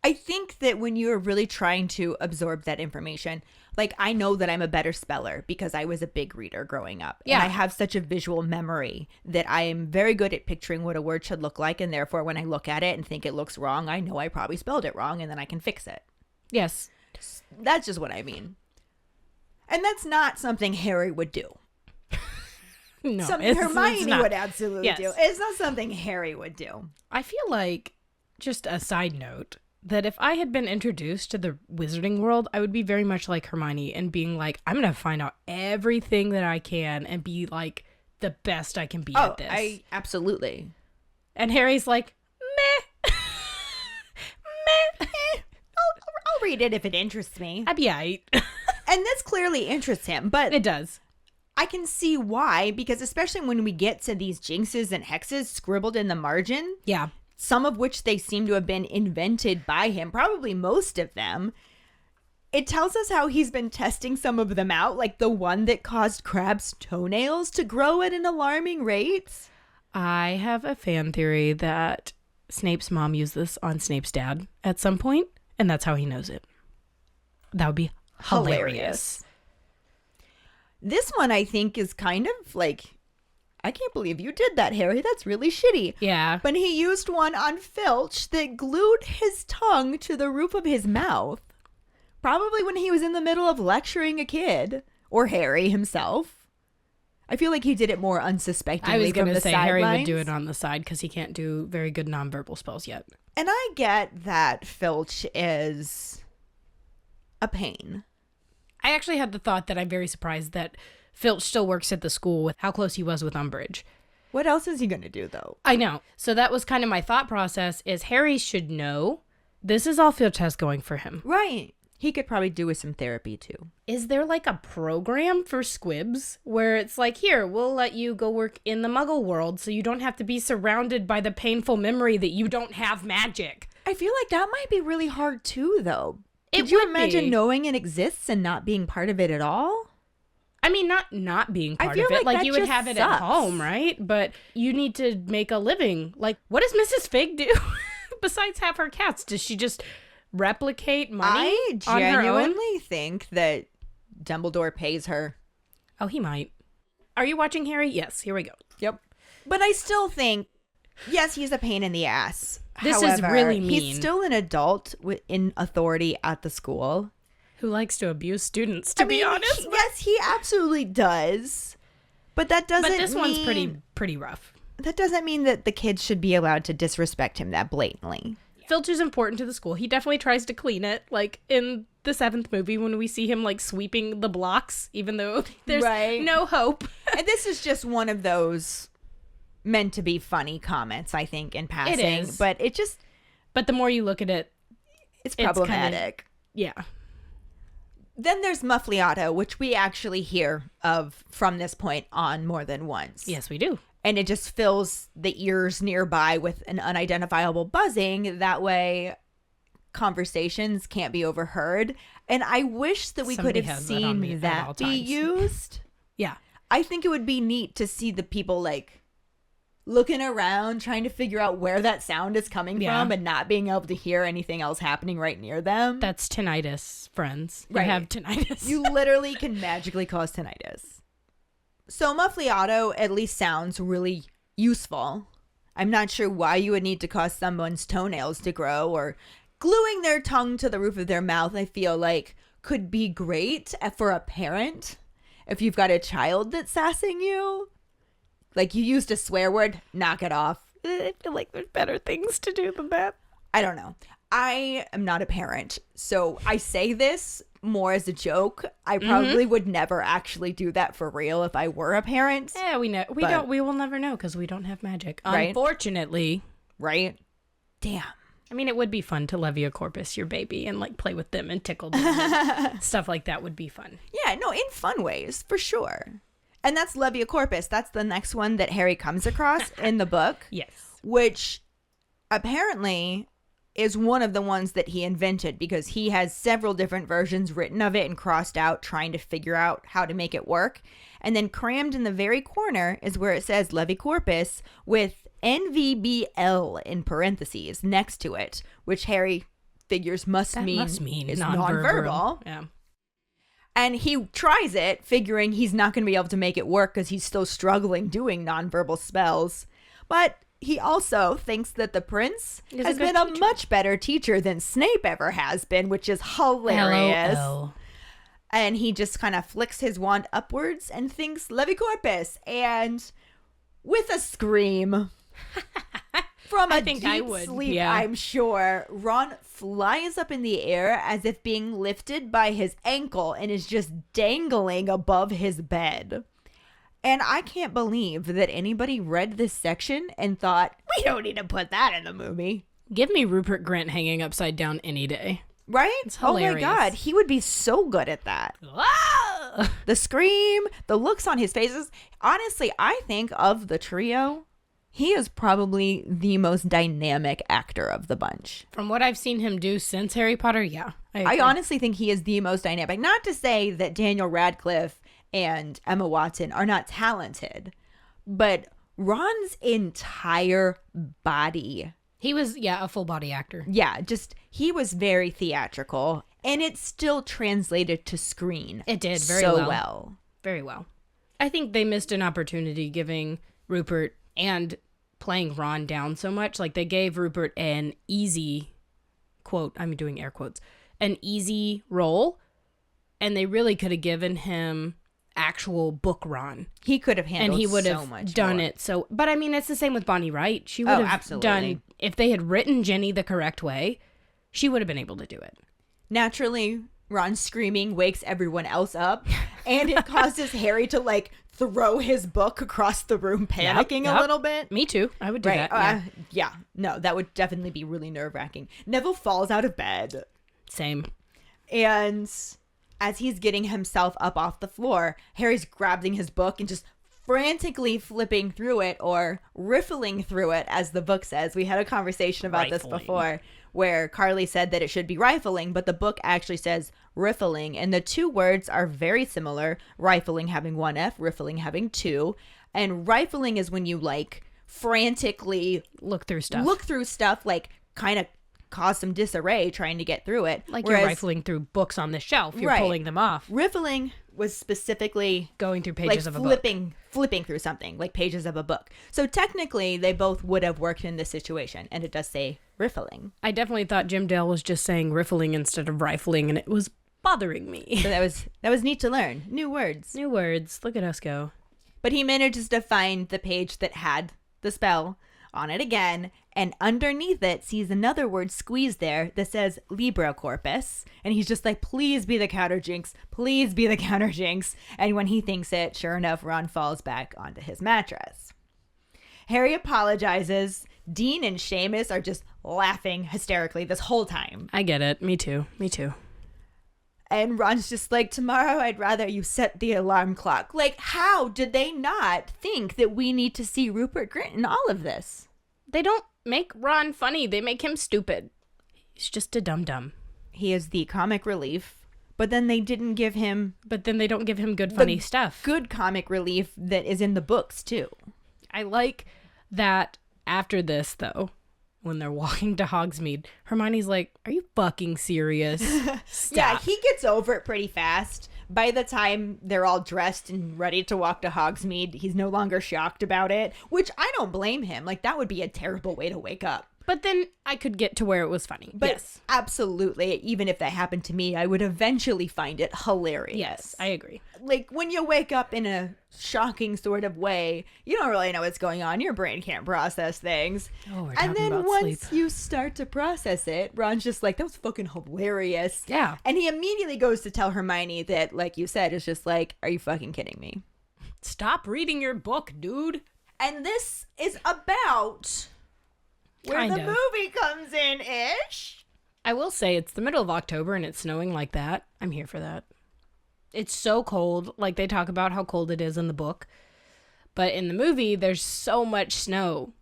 I think that when you're really trying to absorb that information, like I know that I'm a better speller because I was a big reader growing up. Yeah. And I have such a visual memory that I am very good at picturing what a word should look like. And therefore, when I look at it and think it looks wrong, I know I probably spelled it wrong and then I can fix it. Yes. That's just what I mean. And that's not something Harry would do. No, Something it's Hermione not. would absolutely Yes. do. It's not something Harry would do. I feel like, just a side note, that if I had been introduced to the wizarding world, I would be very much like Hermione and being like, I'm going to find out everything that I can and be like the best I can be at this. Absolutely. And Harry's like, meh. Meh. I'll read it if it interests me. I'd be aight. And this clearly interests him, but It does. I can see why, because especially when we get to these jinxes and hexes scribbled in the margin, Yeah. some of which they seem to have been invented by him, probably most of them, it tells us how he's been testing some of them out, like the one that caused Crab's toenails to grow at an alarming rate. I have a fan theory that Snape's mom used this on Snape's dad at some point, and that's how he knows it. That would be hilarious. This one, I think, is kind of like, I can't believe you did that, Harry. That's really shitty. Yeah. But he used one on Filch that glued his tongue to the roof of his mouth. Probably when he was in the middle of lecturing a kid. Or Harry himself. I feel like he did it more unsuspectingly I was from going the to say sidelines. Harry would do it on the side because he can't do very good nonverbal spells yet. And I get that Filch is a pain. I actually had the thought that I'm very surprised that Filch still works at the school with how close he was with Umbridge. What else is he going to do, though? I know. So that was kind of my thought process is Harry should know this is all Filch has going for him. Right. He could probably do with some therapy, too. Is there like a program for squibs where it's like, here, we'll let you go work in the muggle world so you don't have to be surrounded by the painful memory that you don't have magic? I feel like that might be really hard, too, though. It Could you would imagine be. knowing it exists and not being part of it at all? I mean, not being I part feel of it. like Like that you would just have it at sucks. home, right? But you need to make a living. Like, what does Mrs. Fig do besides have her cats? Does she just replicate money I on her own? genuinely think that Dumbledore pays her. Oh, he might. Are you watching Harry? Yes. Here we go. Yep. But I still think, yes, he's a pain in the ass. This is However, really mean. He's still an adult in authority at the school. Who likes to abuse students, to be honest. Yes, he absolutely does. But that doesn't But this one's mean, pretty rough. That doesn't mean that the kids should be allowed to disrespect him that blatantly. Filch is important to the school. He definitely tries to clean it, like in the 7th movie when we see him like sweeping the blocks, even though there's Right. no hope. And this is just one of those meant to be funny comments, I think, in passing. is. But it just, But the more you look at it, it's kinda- problematic. yeah. Then there's Muffliato, which we actually hear of from this point on more than once. Yes, we do. And it just fills the ears nearby with an unidentifiable buzzing. That way, conversations can't be overheard. And I wish that we Somebody could have has that on me seen at that all be times. used. Yeah. I think it would be neat to see the people like looking around, trying to figure out where that sound is coming from and not being able to hear anything else happening right near them. That's tinnitus, friends. You Right. have tinnitus. You literally can magically cause tinnitus. So muffliato at least sounds really useful. I'm not sure why you would need to cause someone's toenails to grow, or gluing their tongue to the roof of their mouth, I feel like could be great for a parent if you've got a child that's sassing you. Like, you used a swear word, knock it off. I feel like there's better things to do than that. I don't know. I am not a parent, so I say this more as a joke. I probably would never actually do that for real if I were a parent. Yeah, we know. We will never know because we don't have magic. Right. Unfortunately. Right? Damn. I mean, it would be fun to Leviacorpus your baby and like play with them and tickle them. And stuff like that would be fun. Yeah, no, in fun ways, for sure. And that's Leviacorpus. That's the next one that Harry comes across in the book. Yes. Which apparently is one of the ones that he invented, because he has several different versions written of it and crossed out trying to figure out how to make it work. And then crammed in the very corner is where it says Levicorpus with NVBL in parentheses next to it, which Harry figures must mean is nonverbal. Yeah. And he tries it, figuring he's not going to be able to make it work because he's still struggling doing nonverbal spells. But he also thinks that the prince has been a much better teacher than Snape ever has been, which is hilarious. LOL. And he just kind of flicks his wand upwards and thinks Levicorpus. And with a scream from a deep sleep, yeah. I'm sure, Ron flies up in the air as if being lifted by his ankle and is just dangling above his bed. And I can't believe that anybody read this section and thought, we don't need to put that in the movie. Give me Rupert Grint hanging upside down any day. Right? It's Oh my hilarious. God. He would be so good at that. Ah! The scream, the looks on his faces. Honestly, I think of the trio, he is probably the most dynamic actor of the bunch. From what I've seen him do since Harry Potter, yeah. I honestly think he is the most dynamic. Not to say that Daniel Radcliffe and Emma Watson are not talented, but Ron's entire body. He was, a full body actor. Yeah, just he was very theatrical, and it still translated to screen. It did very well. Very well. I think they missed an opportunity giving Rupert and playing Ron down so much. Like, they gave Rupert an easy, quote, I'm doing air quotes, an easy role, and they really could have given him actual book Ron. He could have handled and he would so have much done more. it. So, but I mean, it's the same with Bonnie Wright. She would have absolutely. done, if they had written Jenny the correct way, she would have been able to do it. Naturally, Ron screaming wakes everyone else up, and it causes Harry to like throw his book across the room, panicking Yep. a little bit. Me too. I would do Right. that. Yeah. No, that would definitely be really nerve-wracking. Neville falls out of bed, Same. and as he's getting himself up off the floor, Harry's grabbing his book and just frantically flipping through it, or riffling through it, as the book says. We had a conversation about this Rifling. before, where Karlee said that it should be rifling, but the book actually says riffling, and the two words are very similar. Rifling having one F, riffling having two, and rifling is when you like frantically Look through stuff. like kind of cause some disarray trying to get through it. Like Whereas you're rifling through books on the shelf. You're Right. pulling them off. riffling was specifically Going through like pages of a book. flipping through something, like pages of a book. So technically, they both would have worked in this situation, and it does say riffling. I definitely thought Jim Dale was just saying riffling instead of rifling, and it was bothering me. So that was neat to learn. New words. New words. Look at us go. But he manages to find the page that had the spell on it again, and underneath it sees another word squeezed there that says Libra Corpus, and he's just like, please be the counter jinx, please be the counter jinx. And when he thinks it, sure enough, Ron falls back onto his mattress. Harry apologizes. Dean and Seamus are just laughing hysterically this whole time. I get it. Me too. Me too. And Ron's just like, tomorrow I'd rather you set the alarm clock. Like, how did they not think that we need to see Rupert Grint in all of this? They don't make Ron funny. They make him stupid. He's just a dum-dum. He is the comic relief, but then they didn't give him But then they don't give him good, funny stuff. good comic relief that is in the books, too. I like that after this, though, when they're walking to Hogsmeade, Hermione's like, are you fucking serious? Stop. Yeah, he gets over it pretty fast. By the time they're all dressed and ready to walk to Hogsmeade, he's no longer shocked about it, which I don't blame him. Like, that would be a terrible way to wake up. But then I could get to where it was funny. But yes. Absolutely. Even if that happened to me, I would eventually find it hilarious. Yes, I agree. Like, when you wake up in a shocking sort of way, you don't really know what's going on. Your brain can't process things. Oh, we're and talking then about once sleep. you start to process it, Ron's just like, that was fucking hilarious. Yeah. And he immediately goes to tell Hermione that, like you said, is just like, are you fucking kidding me? Stop reading your book, dude. And this is about where Kind the of. movie comes in-ish. I will say it's the middle of October and it's snowing like that. I'm here for that. It's so cold. Like, they talk about how cold it is in the book. But in the movie, there's so much snow.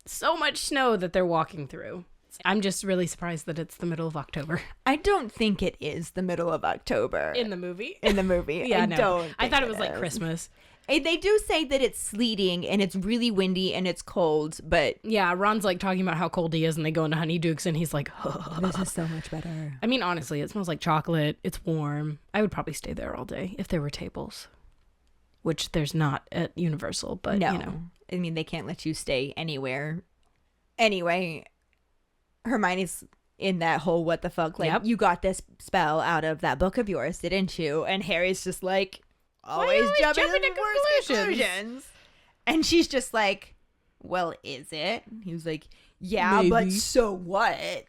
So much snow that they're walking through. I'm just really surprised that it's the middle of October. I don't think it is the middle of October. In the movie? In the movie. Yeah, I no. don't I think thought it was like is. Christmas. They do say that it's sleeting and it's really windy and it's cold, but Yeah, Ron's like talking about how cold he is and they go into Honeydukes and he's like, this is so much better. I mean, honestly, it smells like chocolate. It's warm. I would probably stay there all day if there were tables, which there's not at Universal, but No. you know. I mean, they can't let you stay anywhere. Anyway, Hermione's in that whole what the fuck, like, Yep. you got this spell out of that book of yours, didn't you? And Harry's just like, always always jumping jumping to to the worst conclusions? conclusions. And she's just like, well, is it? He was like, yeah, but Maybe. so what?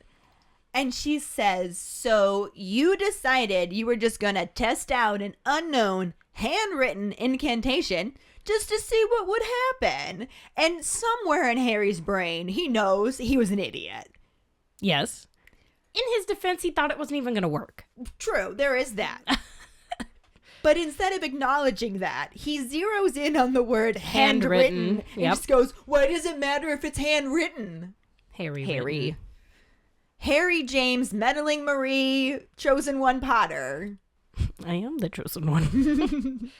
And she says, so you decided you were just going to test out an unknown handwritten incantation just to see what would happen. And somewhere in Harry's brain, he knows he was an idiot. Yes. In his defense, he thought it wasn't even going to work. True, there is that. But instead of acknowledging that, he zeroes in on the word handwritten. Handwritten, And yep. just goes, why does it matter if it's handwritten? Harry. Harry James, meddling Marie, chosen one Potter. I am the chosen one.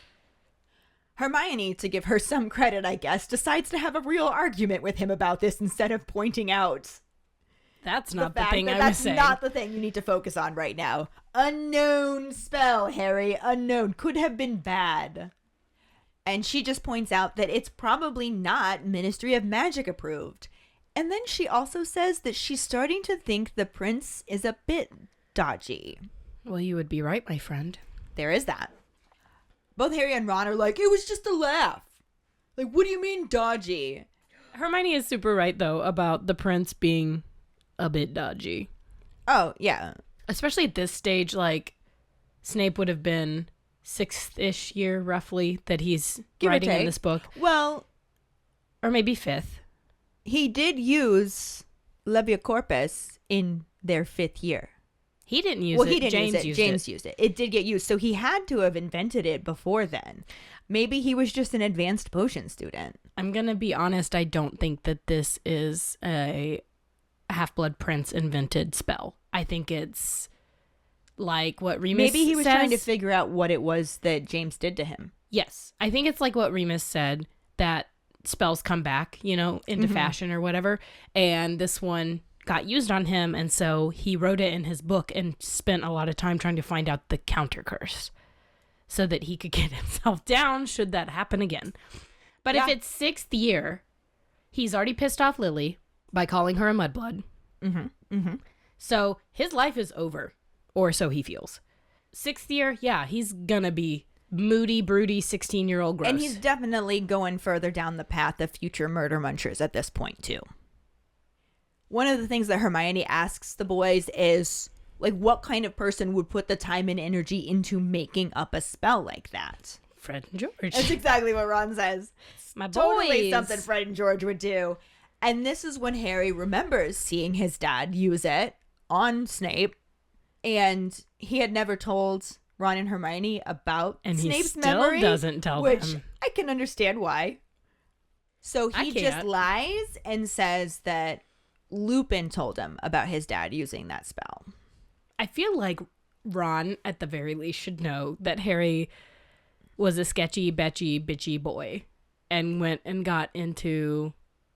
Hermione, to give her some credit, I guess, decides to have a real argument with him about this instead of pointing out That's not the fact thing that I that's was saying. not the thing you need to focus on right now. Unknown spell, Harry. Unknown. Could have been bad. And she just points out that it's probably not Ministry of Magic approved. And then she also says that she's starting to think the prince is a bit dodgy. Well, you would be right, my friend. There is that. Both Harry and Ron are like, it was just a laugh. Like, what do you mean dodgy? Hermione is super right, though, about the prince being a bit dodgy. Oh, yeah. Especially at this stage, like, Snape would have been 6th-ish year, roughly, that he's Give or writing in take. this book. Well, Or maybe 5th. he did use Leviacorpus in their 5th year. He didn't use Well, it. he didn't James use it. used James it. used it. It did get used. So he had to have invented it before then. Maybe he was just an advanced potion student. I'm going to be honest. I don't think that this is a Half-Blood Prince invented spell. I think it's like what Remus Maybe he was trying to says. figure out what it was that James did to him. Yes. I think it's like what Remus said, that spells come back, you know, into fashion or whatever. And this one got used on him. And so he wrote it in his book and spent a lot of time trying to find out the counter curse so that he could get himself down should that happen again. But if Yeah. it's 6th year, he's already pissed off Lily by calling her a mudblood. So his life is over, or so he feels. 6th year, yeah, he's gonna be moody, broody, 16-year-old gross. And he's definitely going further down the path of future murder munchers at this point, too. One of the things that Hermione asks the boys is, like, what kind of person would put the time and energy into making up a spell like that? Fred and George. That's exactly what Ron says. My boys. Totally something Fred and George would do. And this is when Harry remembers seeing his dad use it on Snape. And he had never told Ron and Hermione about And he Snape's still memory. doesn't tell which them. I can understand why. So I he just can't. lies and says that Lupin told him about his dad using that spell. I feel like Ron, at the very least, should know that Harry was a sketchy, betchy, bitchy boy and went and got into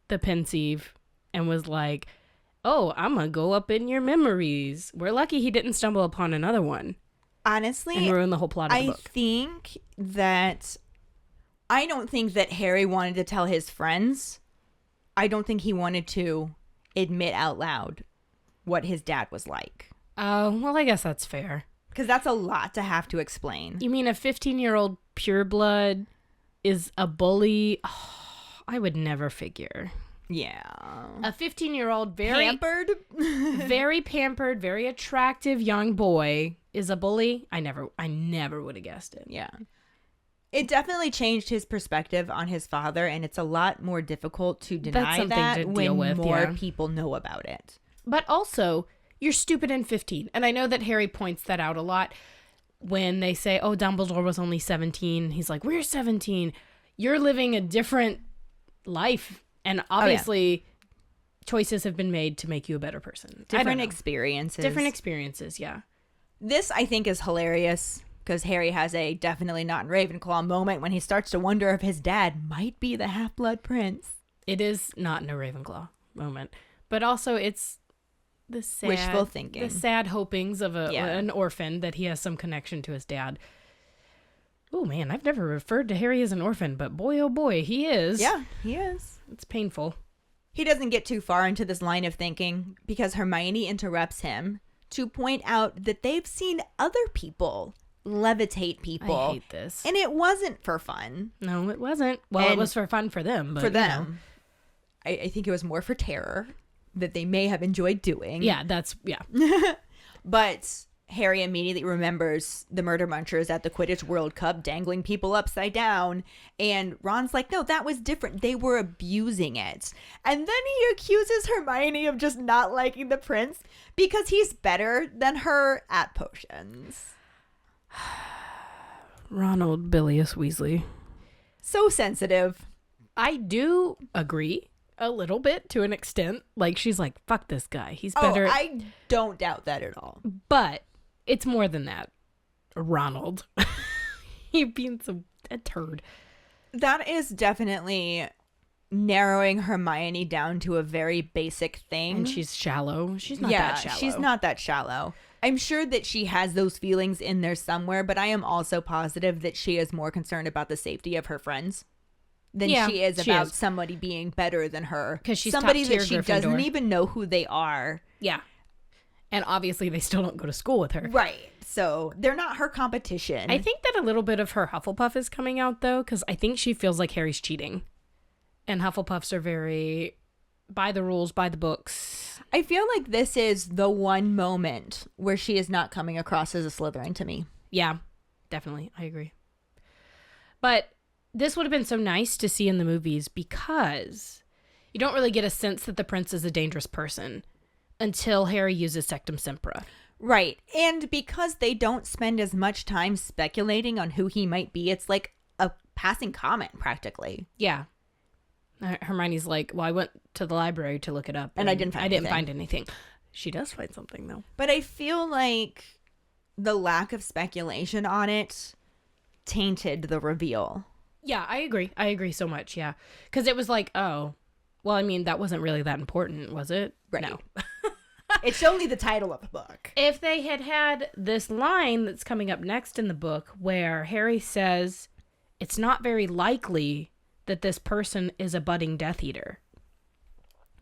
the pensieve and was like, oh, I'm going to go up in your memories. We're lucky he didn't stumble upon another one. Honestly, And ruin the whole plot of the book. I don't think that Harry wanted to tell his friends. I don't think he wanted to admit out loud what his dad was like. Oh, well, I guess that's fair. Because that's a lot to have to explain. You mean a 15-year-old pureblood is a bully? Oh, I would never figure. Yeah. A 15-year-old, very Pampered? very pampered, very attractive young boy is a bully? I never would have guessed it. Yeah. It definitely changed his perspective on his father, and it's a lot more difficult to deny something that to when deal with, more yeah. people know about it. But also, you're stupid and 15. And I know that Harry points that out a lot when they say, oh, Dumbledore was only 17. He's like, we're 17. You're living a different life. And obviously, choices have been made to make you a better person. Different experiences. Different experiences, yeah. This, I think, is hilarious because Harry has a definitely not in Ravenclaw moment when he starts to wonder if his dad might be the Half-Blood Prince. It is not in a Ravenclaw moment. But also, it's the sad... Wishful thinking. The sad hopings of an orphan that he has some connection to his dad. Oh, man, I've never referred to Harry as an orphan, but boy, oh boy, he is. Yeah, he is. It's painful. He doesn't get too far into this line of thinking because Hermione interrupts him to point out that they've seen other people levitate people. I hate this. And it wasn't for fun. No, it wasn't. Well, it was for fun for them. But, for them. I think it was more for terror that they may have enjoyed doing. Yeah, But Harry immediately remembers the murder munchers at the Quidditch World Cup dangling people upside down. And Ron's like, no, that was different. They were abusing it. And then he accuses Hermione of just not liking the prince because he's better than her at potions. Ronald Bilious Weasley. So sensitive. I do agree a little bit to an extent. Like, she's like, fuck this guy. He's better. Oh, I don't doubt that at all. But it's more than that. Ronald. He being a turd. That is definitely narrowing Hermione down to a very basic thing. And she's shallow. She's not that shallow. She's not that shallow. I'm sure that she has those feelings in there somewhere, but I am also positive that she is more concerned about the safety of her friends than she is about somebody being better than her. Because she's somebody top-tier that she Gryffindor. doesn't even know who they are. Yeah. And obviously they still don't go to school with her. Right. So they're not her competition. I think that a little bit of her Hufflepuff is coming out, though, because I think she feels like Harry's cheating. And Hufflepuffs are very by the rules, by the books. I feel like this is the one moment where she is not coming across as a Slytherin to me. Yeah, definitely. I agree. But this would have been so nice to see in the movies because you don't really get a sense that the prince is a dangerous person until Harry uses Sectum Sempra. Right. And because they don't spend as much time speculating on who he might be, it's like a passing comment practically. Yeah. Hermione's like, well, I went to the library to look it up. And I didn't find anything. She does find something, though. But I feel like the lack of speculation on it tainted the reveal. Yeah, I agree. I agree so much, yeah. Because it was like, oh, well, I mean, that wasn't really that important, was it? Right. No. It's only the title of the book. If they had had this line that's coming up next in the book where Harry says, it's not very likely that this person is a budding Death Eater,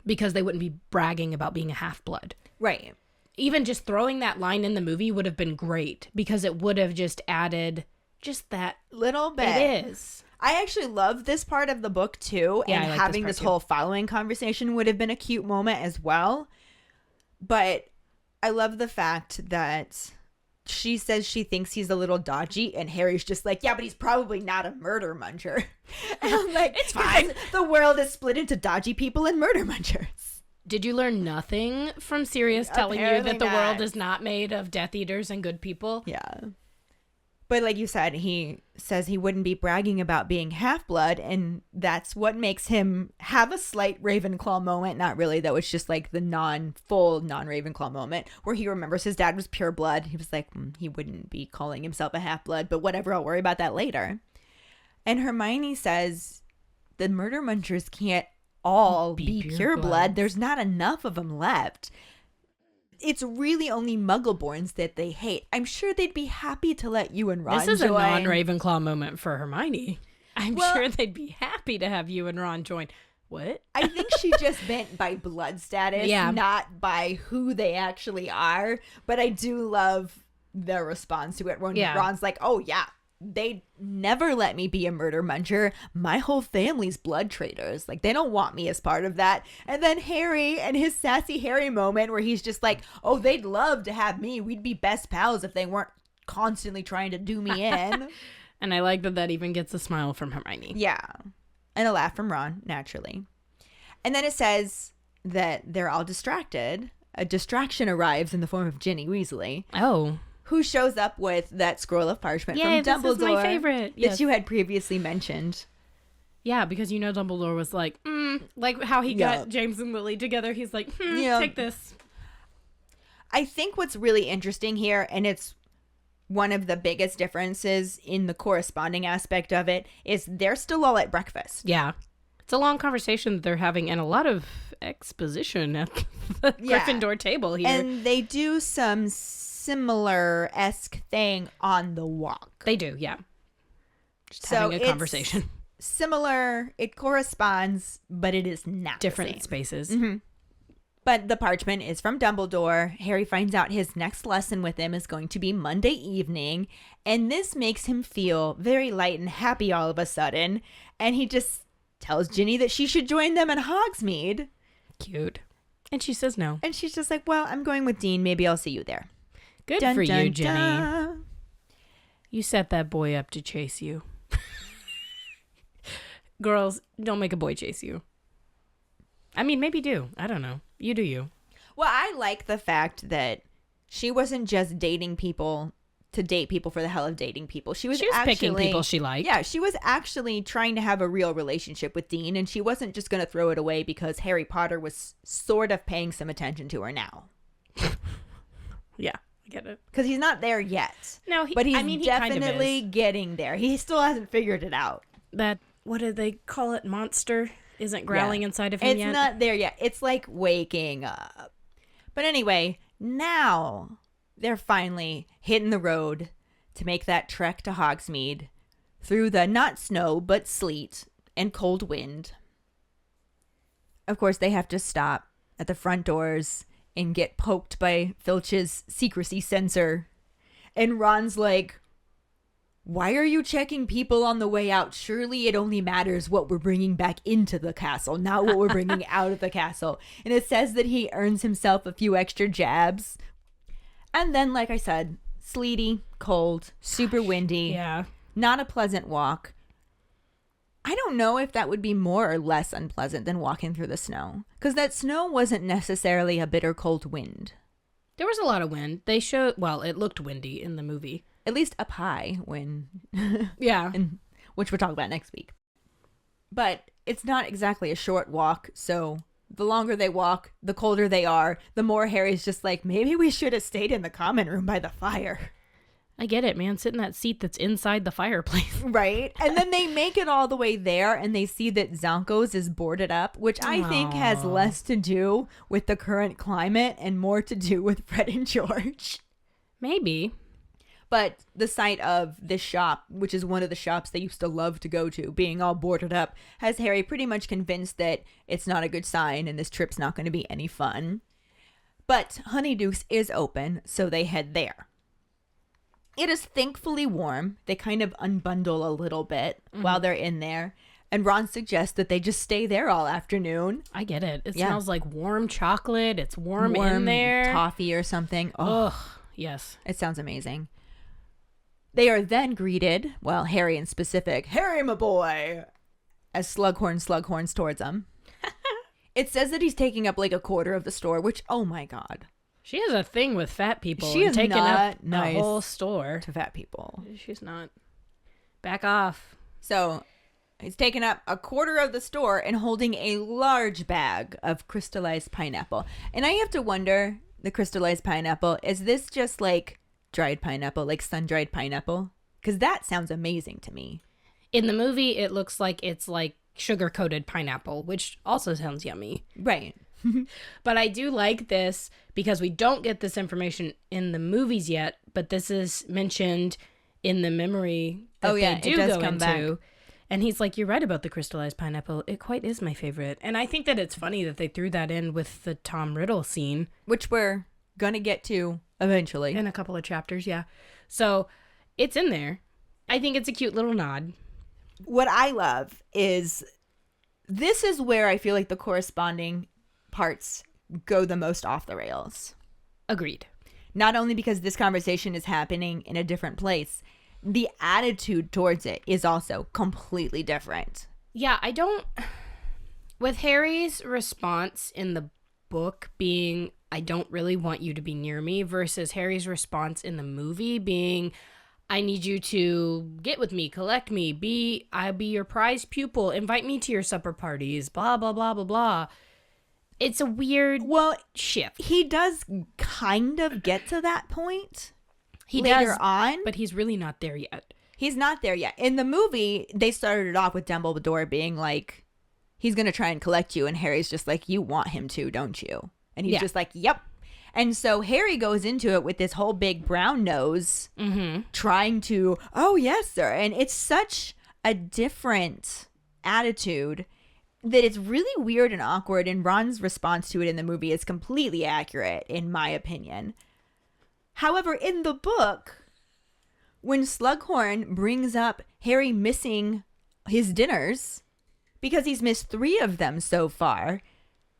because they wouldn't be bragging about being a half-blood. Right. Even just throwing that line in the movie would have been great, because it would have just added just that little bit. It is. I actually love this part of the book too, Yeah, and I like having this this part, whole following conversation would have been a cute moment as well. But I love the fact that she says she thinks he's a little dodgy, and Harry's just like, yeah, but he's probably not a murder muncher. And I'm like, It's fine. The world is split into dodgy people and murder munchers. Did you learn nothing from Sirius telling you Apparently that the not. world is not made of Death Eaters and good people? Yeah. But like you said, he says he wouldn't be bragging about being half-blood, and that's what makes him have a slight Ravenclaw moment. Not really. That was just like the non-full non-Ravenclaw moment where he remembers his dad was pure blood. He was like, he wouldn't be calling himself a half-blood, but whatever, I'll worry about that later. And Hermione says the murder munchers can't all be pure blood. bloods. There's not enough of them left. It's really only Muggleborns that they hate. I'm sure they'd be happy to let you and Ron This is a join. non-Ravenclaw moment for Hermione. I'm Well- sure they'd be happy to have you and Ron join. What? I think she just meant by blood status, Yeah. not by who they actually are. But I do love their response to it when Yeah. Ron's like, oh, yeah, they never let me be a murder muncher. My whole family's blood traders. Like, they don't want me as part of that. And then Harry and his sassy Harry moment where he's just like, oh, they'd love to have me. We'd be best pals if they weren't constantly trying to do me in. And I like that even gets a smile from Hermione. Yeah. And a laugh from Ron, naturally. And then it says that they're all distracted. A distraction arrives in the form of Ginny Weasley, Oh. who shows up with that scroll of parchment Yay, from Dumbledore this is my favorite. that Yes. you had previously mentioned. Yeah, because Dumbledore was like how he Yeah. got James and Lily together. He's like, Yeah. take this. I think what's really interesting here, and it's one of the biggest differences in the corresponding aspect of it, is they're still all at breakfast. Yeah. It's a long conversation that they're having and a lot of exposition at the Yeah. Gryffindor table here. And they do some similar-esque thing on the walk. They do, yeah. Just So having a it's conversation. Similar, it corresponds, but it is not the Different same. spaces. But the parchment is from Dumbledore. Harry finds out his next lesson with him is going to be Monday evening, and this makes him feel very light and happy all of a sudden. And he just tells Ginny that she should join them at Hogsmeade. Cute. And she says no. And she's just like, well, I'm going with Dean. Maybe I'll see you there. Good Dun, for you, dun, Ginny. dun. You set that boy up to chase you. Girls, don't make a boy chase you. I mean, maybe do. I don't know. You do you. Well, I like the fact that she wasn't just dating people to date people for the hell of dating people. She was actually picking people she liked. Yeah, she was actually trying to have a real relationship with Dean, and she wasn't just going to throw it away because Harry Potter was sort of paying some attention to her now. Yeah, I get it. Because he's not there yet. No, But he's he definitely kind of getting there. He still hasn't figured it out. is. That, what do they call it? Monster isn't growling Yeah. inside of him It's yet. not there yet. It's like waking up. But anyway, now they're finally hitting the road to make that trek to Hogsmeade through the not snow, but sleet and cold wind. Of course, they have to stop at the front doors and get poked by Filch's secrecy sensor. And Ron's like, why are you checking people on the way out? Surely it only matters what we're bringing back into the castle, not what we're bringing out of the castle. And it says that he earns himself a few extra jabs. And then, like I said, sleety, cold, super windy, Yeah. not a pleasant walk. I don't know if that would be more or less unpleasant than walking through the snow, because that snow wasn't necessarily a bitter cold wind. There was a lot of wind. They showed, well, it looked windy in the movie. At least up high, when Yeah. and which we'll talk about next week. But it's not exactly a short walk, so the longer they walk, the colder they are, the more Harry's just like, maybe we should have stayed in the common room by the fire. I get it, man. Sit in that seat that's inside the fireplace. Right? And then they make it all the way there and they see that Zonkos is boarded up, which I think has Aw. less to do with the current climate and more to do with Fred and George. Maybe. But the sight of this shop, which is one of the shops they used to love to go to, being all boarded up, has Harry pretty much convinced that it's not a good sign and this trip's not going to be any fun. But Honeydukes is open, so they head there. It is thankfully warm. They kind of unbundle a little bit while they're in there. And Ron suggests that they just stay there all afternoon. I get it. It Yeah. smells like warm chocolate. It's warm in there. Toffee or something. Oh, Ugh. Yes. it sounds amazing. They are then greeted, well, Harry in specific, Harry, my boy, as Slughorns towards them. It says that he's taking up like a quarter of the store, which, oh my God, She has a thing with fat people. She and is taking not up nice a whole store. to fat people. She's not. Back off. So he's taking up a quarter of the store and holding a large bag of crystallized pineapple. And I have to wonder, the crystallized pineapple, is this just like dried pineapple, like sun-dried pineapple? Because that sounds amazing to me. In the movie, it looks like it's like sugar-coated pineapple, which also sounds yummy. Right. But I do like this because we don't get this information in the movies yet, but this is mentioned in the memory that they do it does go come into. back. And he's like, you're right about the crystallized pineapple. It quite is my favorite. And I think that it's funny that they threw that in with the Tom Riddle scene. Which we're going to get to eventually. In a couple of chapters, yeah. So it's in there. I think it's a cute little nod. What I love is this is where I feel like the corresponding parts go the most off the rails. Agreed. Not only because this conversation is happening in a different place, the attitude towards it is also completely different. Yeah, I don't... With Harry's response in the book being, I don't really want you to be near me, versus Harry's response in the movie being, I need you to get with me, collect me, I'll be your prized pupil, invite me to your supper parties, blah, blah, blah, blah, blah. It's a weird shift. He does kind of get to that point He later does, on. but he's really not there yet. He's not there yet. In the movie, they started it off with Dumbledore being like, he's going to try and collect you. And Harry's just like, you want him to, don't you? And he's just like, yep. And so Harry goes into it with this whole big brown nose trying to, oh, yes, sir. And it's such a different attitude that it's really weird and awkward. And Ron's response to it in the movie is completely accurate, in my opinion. However, in the book, when Slughorn brings up Harry missing his dinners, because he's missed 3 of them so far,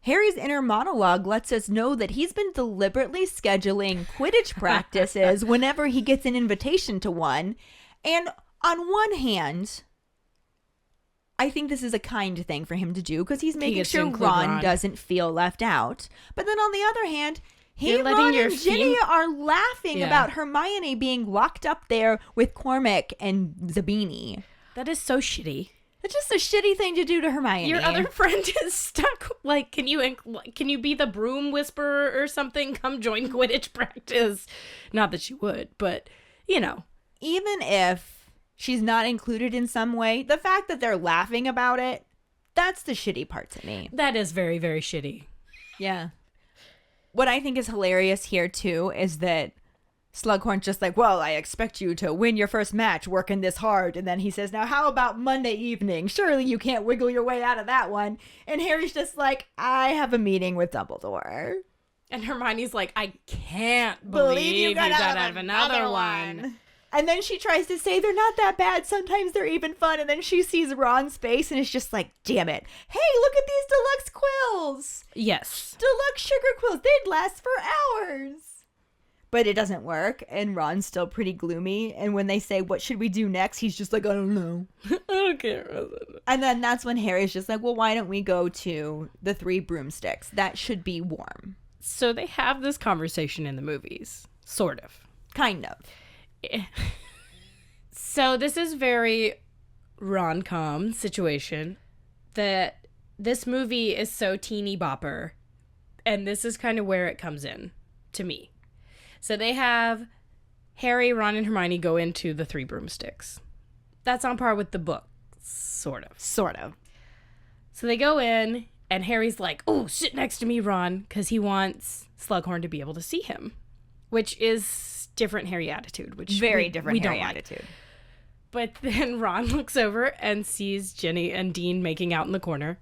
Harry's inner monologue lets us know that he's been deliberately scheduling Quidditch practices whenever he gets an invitation to one. And on one hand, I think this is a kind thing for him to do because he's making sure Ron doesn't feel left out. But then on the other hand, Ron and Ginny are laughing about Hermione being locked up there with Cormac and Zabini. That is so shitty. It's just a shitty thing to do to Hermione. Your other friend is stuck. Like, can you be the broom whisperer or something? Come join Quidditch practice. Not that she would, but, you know. Even if she's not included in some way, the fact that they're laughing about it, that's the shitty part to me. That is very, very shitty. Yeah. What I think is hilarious here, too, is that Slughorn's just like, well, I expect you to win your first match working this hard. And then he says, now, how about Monday evening? Surely you can't wiggle your way out of that one. And Harry's just like, I have a meeting with Dumbledore. And Hermione's like, I can't believe you gotta have another one. And then she tries to say they're not that bad. Sometimes they're even fun. And then she sees Ron's face and is just like, damn it. Hey, look at these deluxe quills. Yes. Deluxe sugar quills. They'd last for hours. But it doesn't work. And Ron's still pretty gloomy. And when they say, what should we do next? He's just like, I don't know. I don't care. And then that's when Harry's just like, well, why don't we go to the 3 broomsticks? That should be warm. So they have this conversation in the movies. Sort of. Kind of. So this is very rom-com situation that this movie is so teeny bopper, and this is kind of where it comes in to me. So they have Harry, Ron, and Hermione go into the 3 broomsticks. That's on par with the book, sort of. So they go in, and Harry's like, oh, sit next to me, Ron, because he wants Slughorn to be able to see him, which is different Harry attitude, which very different Harry don't like. attitude. But then Ron looks over and sees Ginny and Dean making out in the corner.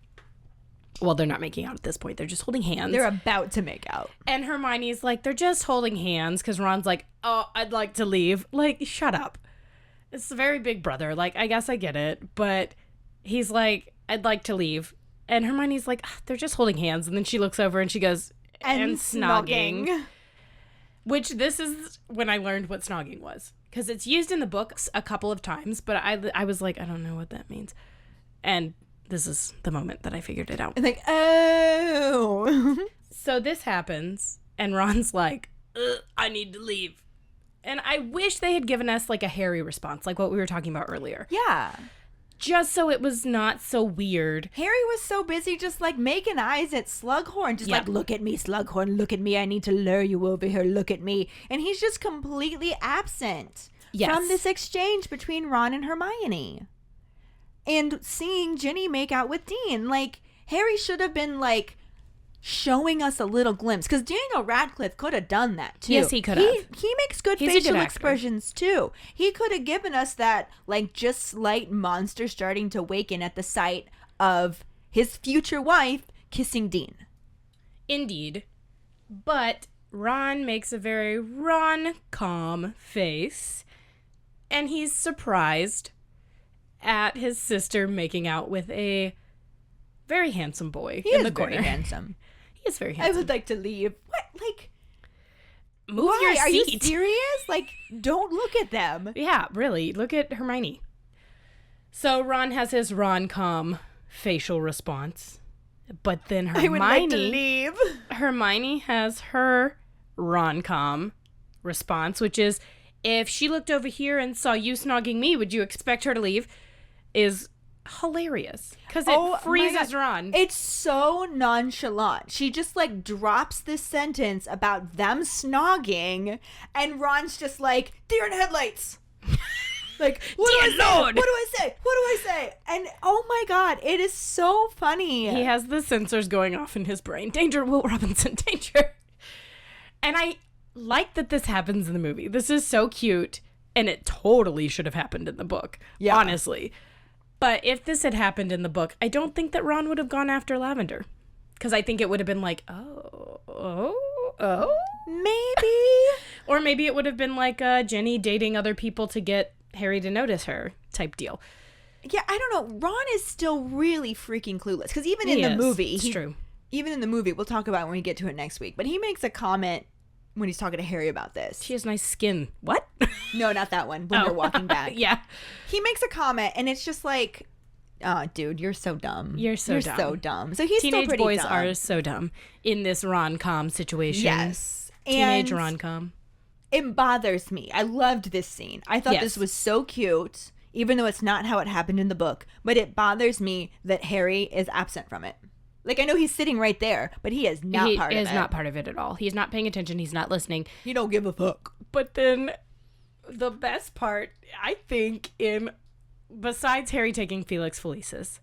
Well, they're not making out at this point. They're just holding hands. They're about to make out. And Hermione's like, they're just holding hands, because Ron's like, oh, I'd like to leave. Like, shut up. It's a very big brother. Like, I guess I get it. But he's like, I'd like to leave. And Hermione's like, they're just holding hands. And then she looks over and she goes, and snogging. Which this is when I learned what snogging was. Because it's used in the books a couple of times. But I was like, I don't know what that means. And this is the moment that I figured it out. Like, oh. So this happens. And Ron's like, I need to leave. And I wish they had given us like a Harry response. Like what we were talking about earlier. Yeah. Just so it was not so weird. Harry was so busy just like making eyes at Slughorn. Just like, look at me, Slughorn, look at me. I need to lure you over here. Look at me. And he's just completely absent from this exchange between Ron and Hermione. and seeing Ginny make out with Dean. Like, Harry should have been, like, showing us a little glimpse, because Daniel Radcliffe could have done that too. Yes, he could have. He makes good He's a good facial actor. expressions too. He could have given us that, like, just slight monster starting to waken at the sight of his future wife kissing Dean. Indeed. But Ron makes a very Ron-com face, and he's surprised at his sister making out with a very handsome boy He in is the corner. very handsome. He is very I handsome. would like to leave. What? Like, Move why? your Are you seat. serious? Like, don't look at them. Yeah, really. Look at Hermione. So Ron has his Ron-com facial response. But then I would like to Hermione, leave. Hermione has her Ron-com response, which is, if she looked over here and saw you snogging me, would you expect her to leave? Is hilarious. Because it Oh my freezes God. Ron. It's so nonchalant. She just, like, drops this sentence about them snogging, and Ron's just like, deer in headlights. Like, what do I Dear say? Lord. What do I say? What do I say? And oh my God, it is so funny. He has the sensors going off in his brain. Danger, Will Robinson, danger. And I like that this happens in the movie. This is so cute, and it totally should have happened in the book, Yeah. honestly. But if this had happened in the book, I don't think that Ron would have gone after Lavender. Because I think it would have been like, oh. Maybe. Or maybe it would have been like Jenny dating other people to get Harry to notice her type deal. Yeah, I don't know. Ron is still really freaking clueless. Because even in He the is. movie, It's true. Even in the movie, we'll talk about it when we get to it next week. But he makes a comment when he's talking to Harry about this. She has nice skin. What? No, not that one. When they're walking back. Yeah. He makes a comment, and it's just like, oh, dude, you're so dumb. You're so dumb. so dumb. So he's still Teenage pretty boys dumb. are so dumb in this rom-com situation. Yes. Teenage And rom-com. it bothers me. I loved this scene. I thought Yes. this was so cute, even though it's not how it happened in the book. But it bothers me that Harry is absent from it. Like, I know he's sitting right there, but he is not part of it. He is not part of it at all. He's not paying attention. He's not listening. He don't give a fuck. But then the best part, I think, besides Harry taking Felix Felicis,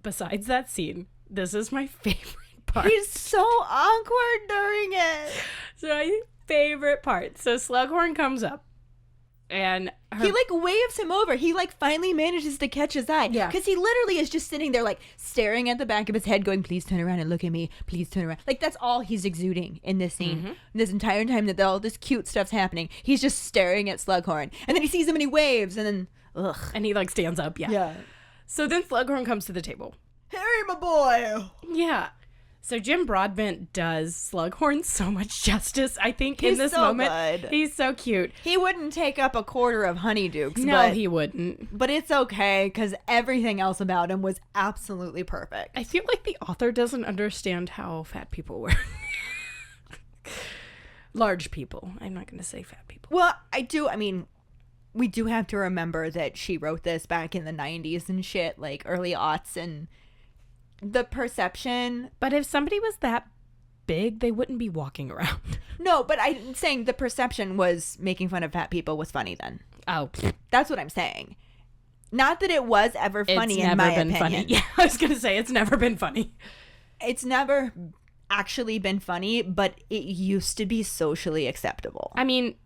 besides that scene, this is my favorite part. He's so awkward during it. So my favorite part. So Slughorn comes up, and He, like, waves him over. He, like, finally manages to catch his eye. Yeah. Because he literally is just sitting there, like, staring at the back of his head, going, please turn around and look at me. Please turn around. Like, that's all he's exuding in this scene. Mm-hmm. This entire time that all this cute stuff's happening. He's just staring at Slughorn. And then he sees him and he waves, and then, ugh. and he like stands up. Yeah. So then Slughorn comes to the table. Harry, my boy. Yeah. So Jim Broadbent does Slughorn so much justice, I think, in He's this so moment. good. He's so cute. He wouldn't take up a quarter of Honeydukes, No, but, he wouldn't. but it's okay, because everything else about him was absolutely perfect. I feel like the author doesn't understand how fat people work. Large people. I'm not going to say fat people. Well, I mean, we do have to remember that she wrote this back in the 90s and shit, like early aughts, and the perception. But if somebody was that big, they wouldn't be walking around. No, but I'm saying the perception was making fun of fat people was funny then. Oh, That's what I'm saying. Not that it was ever funny it's in never my been opinion. funny. Yeah, I was going to say it's never been funny. It's never actually been funny, but it used to be socially acceptable. I mean,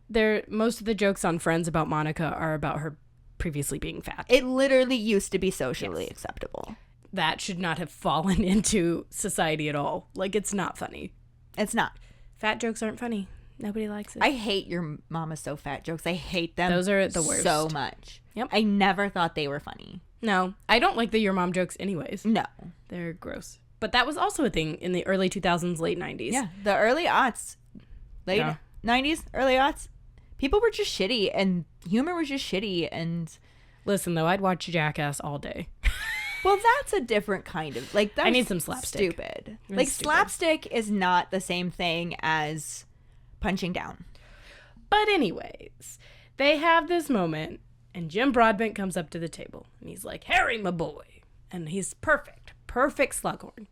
most of the jokes on Friends about Monica are about her previously being fat. It literally used to be socially acceptable. That should not have fallen into society at all. Like, it's not funny. It's not. Fat jokes aren't funny. Nobody likes it. I hate your mama's so fat jokes. I hate them. Those are the worst. So much. Yep. I never thought they were funny. No, I don't like the Your Mom jokes anyways. No. They're gross. But that was also a thing in the early 2000s, late 90s. Yeah. The early aughts, late Yeah. 90s, early aughts, people were just shitty and humor was just shitty. And, Listen, though, I'd watch Jackass all day. well, that's a different kind of, like, that's I need some slapstick. Stupid. It's Like, stupid. slapstick is not the same thing as punching down. But anyways, they have this moment, and Jim Broadbent comes up to the table, and he's like, Harry, my boy. And he's perfect Slughorn.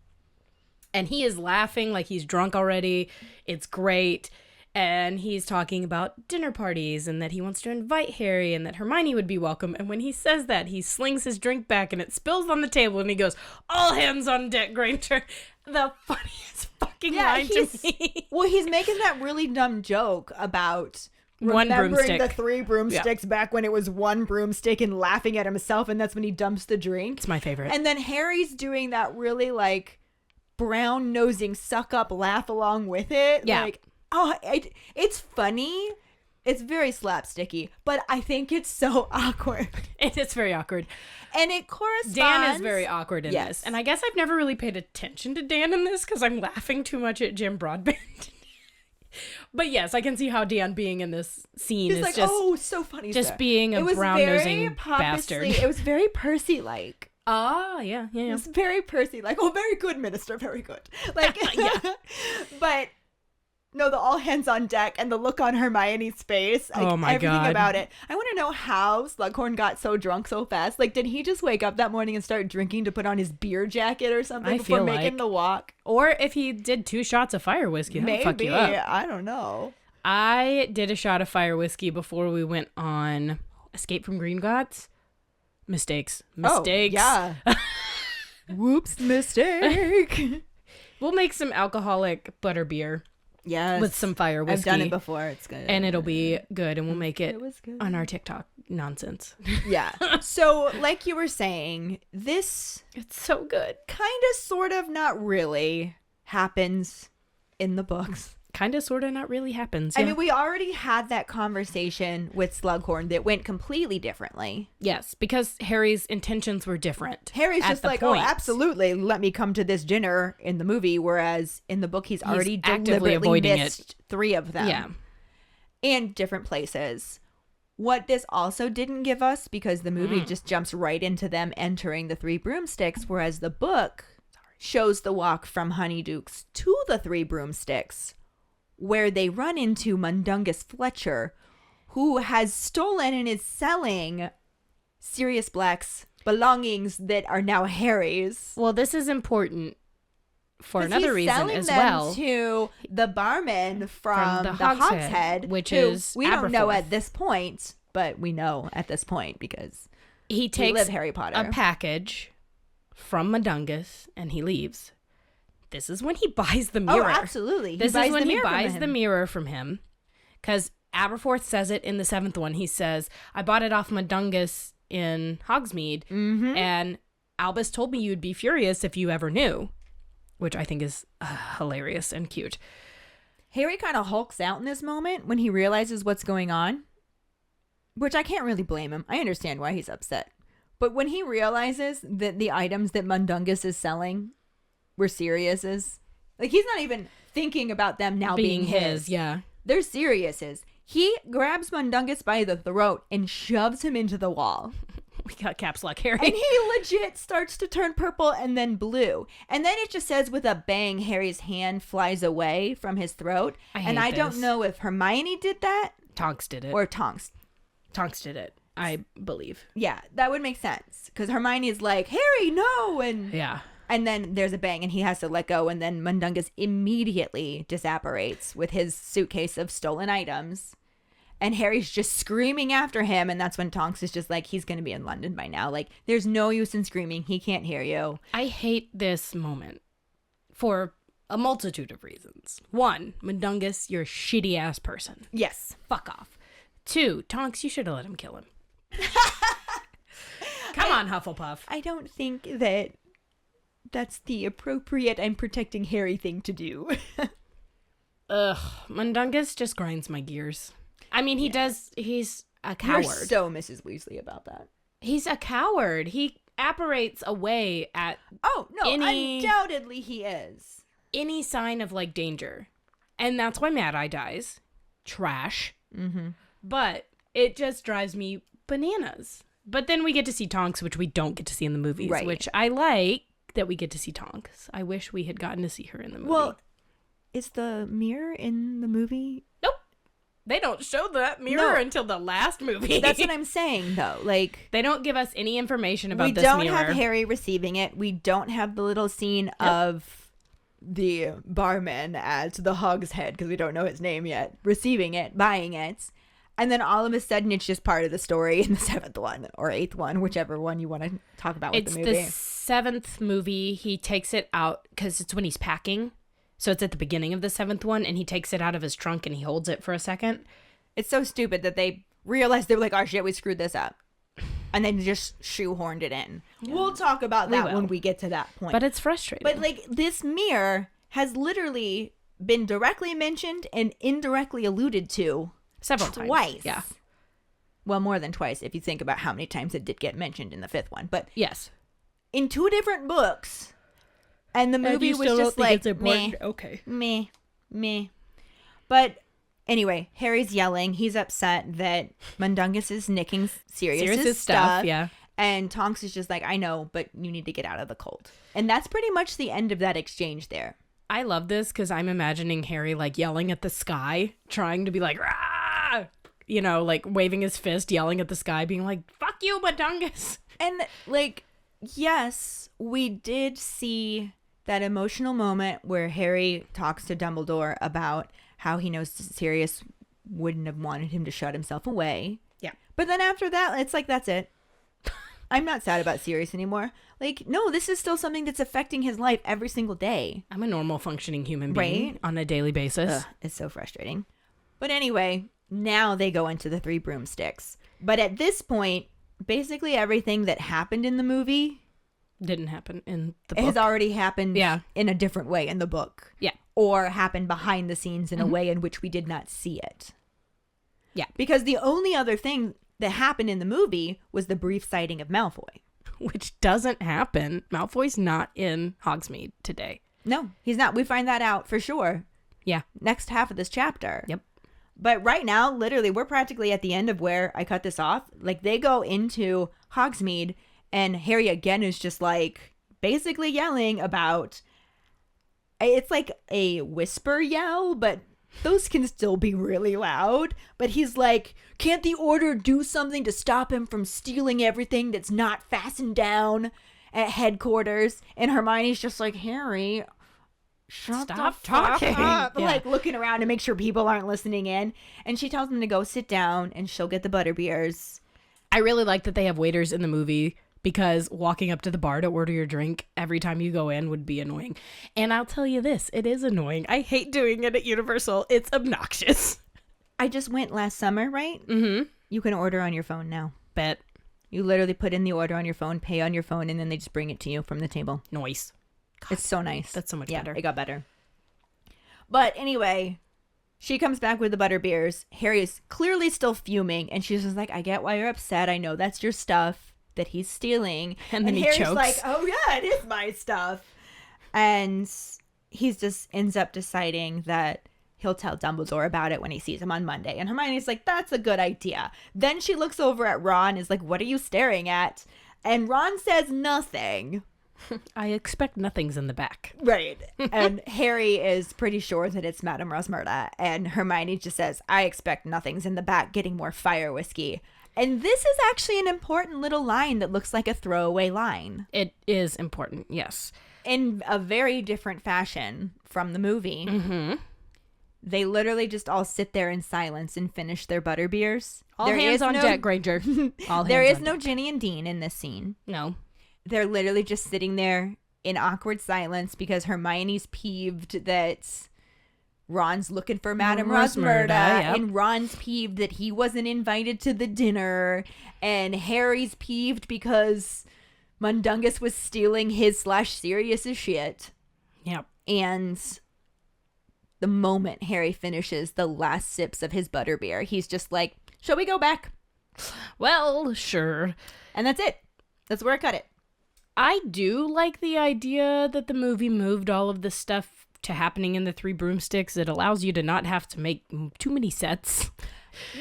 And he is laughing like he's drunk already. It's great. And he's talking about dinner parties and that he wants to invite Harry and that Hermione would be welcome. And when he says that, he slings his drink back and it spills on the table and he goes, "All hands on deck, Granger." The funniest fucking line to me. Well, he's making that really dumb joke about One remembering broomstick. the 3 broomsticks back when it was 1 broomstick and laughing at himself, and that's when he dumps the drink. It's my favorite. And then Harry's doing that really like brown nosing suck up laugh along with it. Yeah. Like, it's funny. It's very slapsticky, but I think it's so awkward. It is very awkward. And it corresponds. Dan is very awkward in Yes. this. And I guess I've never really paid attention to Dan in this because I'm laughing too much at Jim Broadbent. But yes, I can see how Dan being in this scene He's is like, just oh, so funny. just sir. being a It was brown-nosing very bastard. It was very Percy-like. Yeah. It was very Percy-like. Oh, very good, minister. Very good. Like, Yeah. But no, the all hands on deck and the look on Hermione's face. Like, Oh my everything God. about it. I want to know how Slughorn got so drunk so fast. Like, did he just wake up that morning and start drinking to put on his beer jacket or something I before feel making like. the walk? Or if he did 2 shots of fire whiskey, that'll fuck Maybe. you up. I don't know. I did a shot of fire whiskey before we went on Escape from Gringotts. Mistakes. Oh, yeah. Whoops, mistake. We'll make some alcoholic butterbeer Yes. with some fire whiskey. I've done it before. It's good. And it'll be good, and we'll make it was good. on our TikTok nonsense. Yeah. So, like you were saying, this It's so good. kind of, sort of, not really happens in the books. Kind of, sort of, not really happens. I Yeah. mean, we already had that conversation with Slughorn that went completely differently. Yes, because Harry's intentions were different. Harry's at just the like, point. oh, absolutely, let me come to this dinner in the movie, whereas in the book he's already actively deliberately avoiding it. missed 3 of them. Yeah. And different places. What this also didn't give us, because the movie just jumps right into them entering the 3 broomsticks, whereas the book shows the walk from Honeydukes to the 3 broomsticks, where they run into Mundungus Fletcher, who has stolen and is selling Sirius Black's belongings that are now Harry's. Well, this is important for 'Cause another he's reason selling as them well. to the barman from the the Hogshead, Hogshead, which who is we don't know Aberforth. at this point, but we know at this point because He we takes live Harry Potter. a package from Mundungus and he leaves. This is when he buys the mirror. Oh, absolutely. This is when he mirror from buys the him. mirror from him. Because Aberforth says it in the 7th one. He says, I bought it off Mundungus in Hogsmeade. Mm-hmm. And Albus told me you'd be furious if you ever knew. Which I think is hilarious and cute. Harry kind of hulks out in this moment when he realizes what's going on, which I can't really blame him. I understand why he's upset. But when he realizes that the items that Mundungus is selling were Sirius's, like, he's not even thinking about them now being his. Yeah. They're Sirius's. He grabs Mundungus by the throat and shoves him into the wall. We got caps lock Harry. And he legit starts to turn purple and then blue. And then it just says with a bang, Harry's hand flies away from his throat. I hate don't this. know if Hermione did that Tonks did it. or Tonks. Tonks did it, I believe. Yeah, that would make sense. Because Hermione is like, Harry, no! Yeah. And then there's a bang and he has to let go. And then Mundungus immediately disapparates with his suitcase of stolen items. And Harry's just screaming after him. And that's when Tonks is just like, he's going to be in London by now. Like, there's no use in screaming. He can't hear you. I hate this moment for a multitude of reasons. 1, Mundungus, you're a shitty ass person. Yes. Fuck off. 2, Tonks, you should have let him kill him. Come on, Hufflepuff. I don't think that that's the appropriate and protecting Harry thing to do. Ugh, Mundungus just grinds my gears. I mean, he's a coward. You're so Mrs. Weasley about that. He's a coward. He apparates away at Oh, no, Any- undoubtedly he is. any sign of, like, danger. And that's why Mad Eye dies. Trash. Mm-hmm. But it just drives me bananas. But then we get to see Tonks, which we don't get to see in the movies, Right. which I like that we get to see Tonks. I wish we had gotten to see her in the movie. Well, is the mirror in the movie? nope. They don't show that mirror No. until the last movie. That's what I'm saying, though. Like, They don't give us any information about we this don't mirror. have Harry receiving it. We don't have the little scene of the barman at the Hog's Head, because we don't know his name yet, receiving it, buying it. And then all of a sudden, it's just part of the story in the 7th one or 8th one, whichever one you want to talk about with the movie. It's the 7th movie. He takes it out because it's when he's packing. So it's at the beginning of the 7th one, and he takes it out of his trunk and he holds it for a second. It's so stupid that they realized they were like, oh shit, we screwed this up. And then just shoehorned it in. Yeah. We'll talk about that when we get to that point. But it's frustrating. But like, this mirror has literally been directly mentioned and indirectly alluded to several twice. Times. Yeah. Well, more than twice if you think about how many times it did get mentioned in the 5th one. But yes, in 2 different books. And the movie was just like, meh, okay, meh. But anyway, Harry's yelling. He's upset that Mundungus is nicking Sirius's stuff. Yeah. And Tonks is just like, I know, but you need to get out of the cult. And that's pretty much the end of that exchange there. I love this because I'm imagining Harry like yelling at the sky, trying to be like, rah! You know, like waving his fist, yelling at the sky, being like, fuck you, Mundungus. And like, yes, we did see that emotional moment where Harry talks to Dumbledore about how he knows Sirius wouldn't have wanted him to shut himself away. Yeah. But then after that, it's like, that's it. I'm not sad about Sirius anymore. Like, no, this is still something that's affecting his life every single day. I'm a normal functioning human being on a daily basis. Ugh, it's so frustrating. But anyway, now they go into the 3 broomsticks. But at this point, basically everything that happened in the movie didn't happen in the book. Has already happened Yeah. in a different way in the book. Yeah. Or happened behind the scenes in a way in which we did not see it. Yeah. Because the only other thing that happened in the movie was the brief sighting of Malfoy. Which doesn't happen. Malfoy's not in Hogsmeade today. No, he's not. We find that out for sure. Yeah. Next half of this chapter. Yep. But right now, literally, we're practically at the end of where I cut this off. Like, they go into Hogsmeade, and Harry again is just like basically yelling about, it's like a whisper yell, but those can still be really loud. But he's like, can't the Order do something to stop him from stealing everything that's not fastened down at headquarters? And Hermione's just like, Harry, stop talking. Yeah. Like looking around to make sure people aren't listening in. And she tells him to go sit down and she'll get the butterbeers. I really like that they have waiters in the movie, because walking up to the bar to order your drink every time you go in would be annoying. And I'll tell you this, it is annoying. I hate doing it at Universal. It's obnoxious. I just went last summer, right? Mm-hmm. You can order on your phone now. Bet. You literally put in the order on your phone, pay on your phone, and then they just bring it to you from the table. Noise. God, it's so nice. That's so much better. better. It got better. But anyway, she comes back with the butterbeers. Harry is clearly still fuming, and she's just like, I get why you're upset. I know that's your stuff that he's stealing. And then he Harry's chokes. like, oh yeah, it is my stuff. And he just ends up deciding that he'll tell Dumbledore about it when he sees him on Monday. And Hermione's like, that's a good idea. Then she looks over at Ron and is like, what are you staring at? And Ron says nothing. I expect nothing's in the back. Right. And Harry is pretty sure that it's Madame Rosmerta. And Hermione just says, I expect nothing's in the back, getting more fire whiskey. And this is actually an important little line that looks like a throwaway line. It is important, yes. In a very different fashion from the movie. Mm-hmm. They literally just all sit there in silence and finish their butterbeers. All hands on deck, Granger. All there hands is on no deck. Ginny and Dean in this scene. No. They're literally just sitting there in awkward silence because Hermione's peeved that Ron's looking for Madame Rosmerta, yep. and Ron's peeved that he wasn't invited to the dinner, and Harry's peeved because Mundungus was stealing his/Sirius's shit. Yep. And the moment Harry finishes the last sips of his butterbeer, he's just like, shall we go back? Well, sure. And that's it. That's where I cut it. I do like the idea that the movie moved all of this stuff to happening in the 3 broomsticks. It allows you to not have to make too many sets.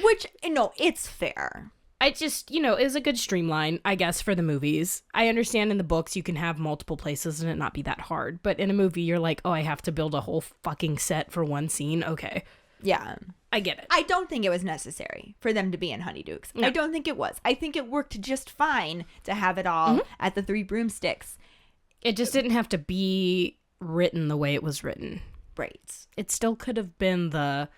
Which, no, it's fair. I just, is a good streamline, I guess, for the movies. I understand in the books you can have multiple places and it not be that hard. But in a movie, you're like, oh, I have to build a whole fucking set for one scene. Okay. Yeah. I get it. I don't think it was necessary for them to be in Honeydukes. No. I don't think it was. I think it worked just fine to have it all at the 3 broomsticks. It just didn't have to be written the way it was written. Right. It still could have been the,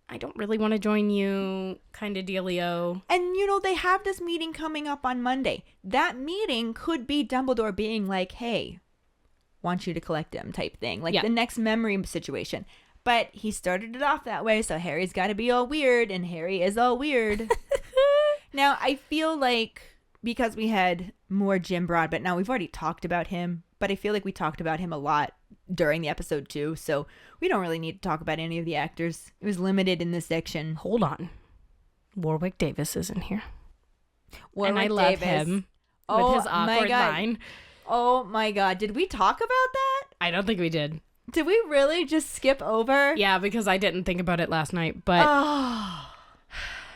I don't really want to join you kind of dealio. And, they have this meeting coming up on Monday. That meeting could be Dumbledore being like, hey, want you to collect him type thing. Like the next memory situation. But he started it off that way, so Harry's got to be all weird, and Harry is all weird. Now, I feel like because we had more Jim Broadbent, now we've already talked about him, but I feel like we talked about him a lot during the episode too, so we don't really need to talk about any of the actors. It was limited in this section. Hold on. Warwick Davis is in here. Warwick and I love Davis. him with his awkward line. Oh my God. Did we talk about that? I don't think we did. Did we really just skip over? Yeah, because I didn't think about it last night, but...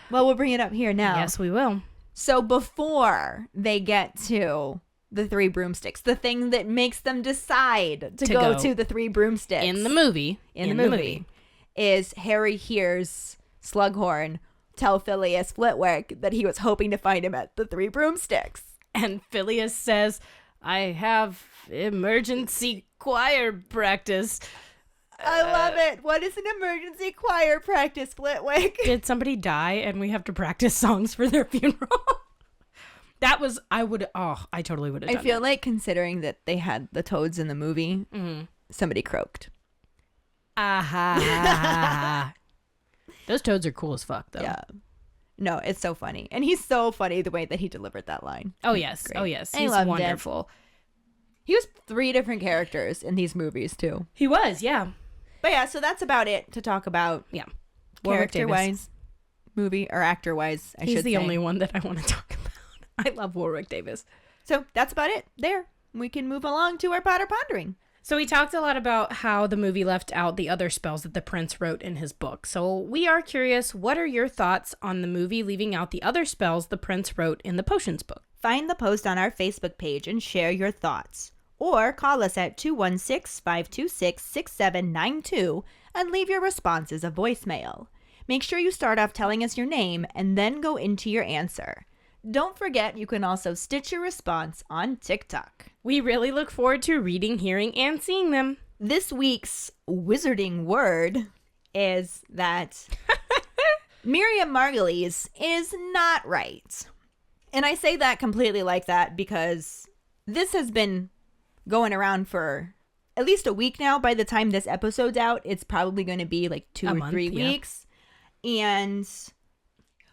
Well, we'll bring it up here now. Yes, we will. So before they get to the Three Broomsticks, the thing that makes them decide to go to the Three Broomsticks. In the movie. Is Harry hears Slughorn tell Phileas Flitwick that he was hoping to find him at the Three Broomsticks. And Phileas says, I have emergency choir practice. I love it. What is an emergency choir practice, Flitwick? Did somebody die and we have to practice songs for their funeral? I totally would have done I feel like considering that they had the toads in the movie, somebody croaked. Those toads are cool as fuck, though. Yeah. No, it's so funny. And he's so funny the way that he delivered that line. Oh, yes. Great. Oh, yes. I He's loved wonderful. He was 3 different characters in these movies, too. He was, yeah. But yeah, so that's about it to talk about. Yeah. Character-wise, movie, or actor-wise, I should say. He's the only one that I want to talk about. I love Warwick Davis. So that's about it there. We can move along to our Potter Pondering. So we talked a lot about how the movie left out the other spells that the prince wrote in his book. So we are curious, what are your thoughts on the movie leaving out the other spells the prince wrote in the potions book? Find the post on our Facebook page and share your thoughts. Or call us at 216-526-6792 and leave your response as a voicemail. Make sure you start off telling us your name and then go into your answer. Don't forget, you can also stitch your response on TikTok. We really look forward to reading, hearing, and seeing them. This week's wizarding word is that Miriam Margolyes is not right. And I say that completely like that because this has been going around for at least a week now. By the time this episode's out, it's probably going to be like 2 or 3 weeks. And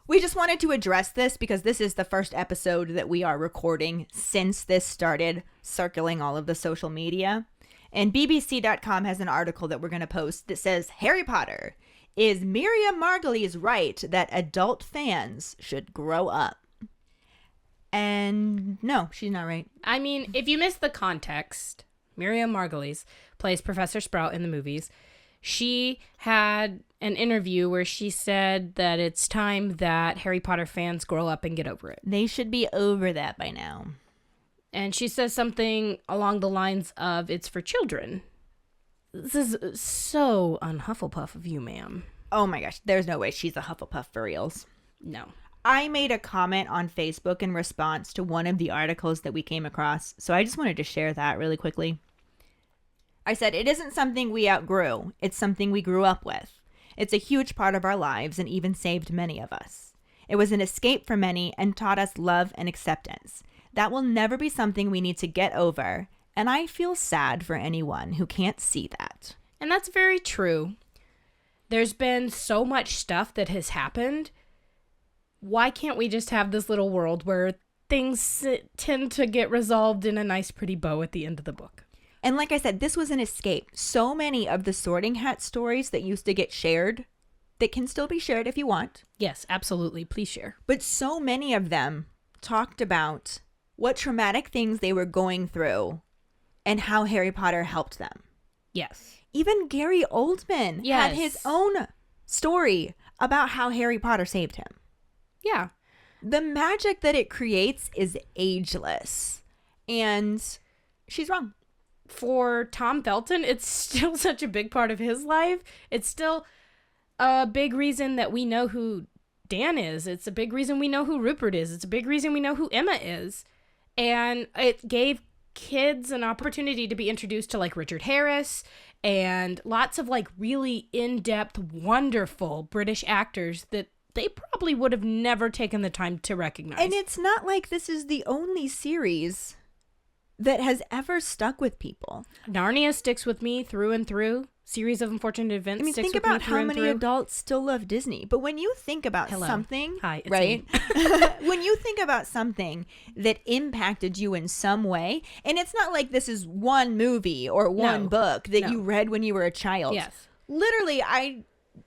we just wanted to address this because this is the first episode that we are recording since this started circling all of the social media. And BBC.com has an article that we're going to post that says, Harry Potter, is Miriam Margolyes right that adult fans should grow up? And no, she's not right. I mean, if you miss the context, Miriam Margolyes plays Professor Sprout in the movies. She had an interview where she said that it's time that Harry Potter fans grow up and get over it. They should be over that by now. And she says something along the lines of, it's for children. This is so un-Hufflepuff of you, ma'am. Oh my gosh, there's no way she's a Hufflepuff for reals. No. I made a comment on Facebook in response to one of the articles that we came across, so I just wanted to share that really quickly. I said, it isn't something we outgrew. It's something we grew up with. It's a huge part of our lives and even saved many of us. It was an escape for many and taught us love and acceptance. That will never be something we need to get over, and I feel sad for anyone who can't see that. And that's very true. There's been so much stuff that has happened. Why can't we just have this little world where things tend to get resolved in a nice, pretty bow at the end of the book? And like I said, this was an escape. So many of the Sorting Hat stories that used to get shared, that can still be shared if you want. Yes, absolutely. Please share. But so many of them talked about what traumatic things they were going through and how Harry Potter helped them. Yes. Even Gary Oldman had his own story about how Harry Potter saved him. Yeah. The magic that it creates is ageless. And she's wrong. For Tom Felton, it's still such a big part of his life. It's still a big reason that we know who Dan is. It's a big reason we know who Rupert is. It's a big reason we know who Emma is. And it gave kids an opportunity to be introduced to like Richard Harris and lots of like really in-depth, wonderful British actors that they probably would have never taken the time to recognize. And it's not like this is the only series that has ever stuck with people. Narnia sticks with me through and through. Series of Unfortunate Events. I mean, sticks think with me about through how and many through. adults still love Disney. But when you think about Hello. something, Hi, it's right? me. When you think about something that impacted you in some way, and it's not like this is one movie or one book that you read when you were a child. Yes. Literally, I,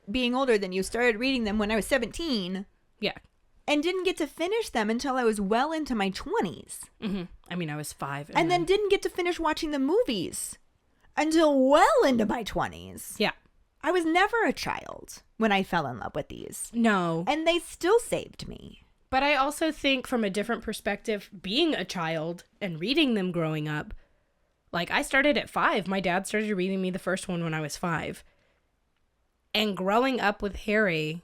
being older than you, started reading them when I was 17. Yeah. And didn't get to finish them until I was well into my 20s. Mm-hmm. I mean, I was 5. And then didn't get to finish watching the movies until well into my 20s. Yeah. I was never a child when I fell in love with these. No. And they still saved me. But I also think from a different perspective, being a child and reading them growing up, like I started at 5. My dad started reading me the first one when I was 5. And growing up with Harry,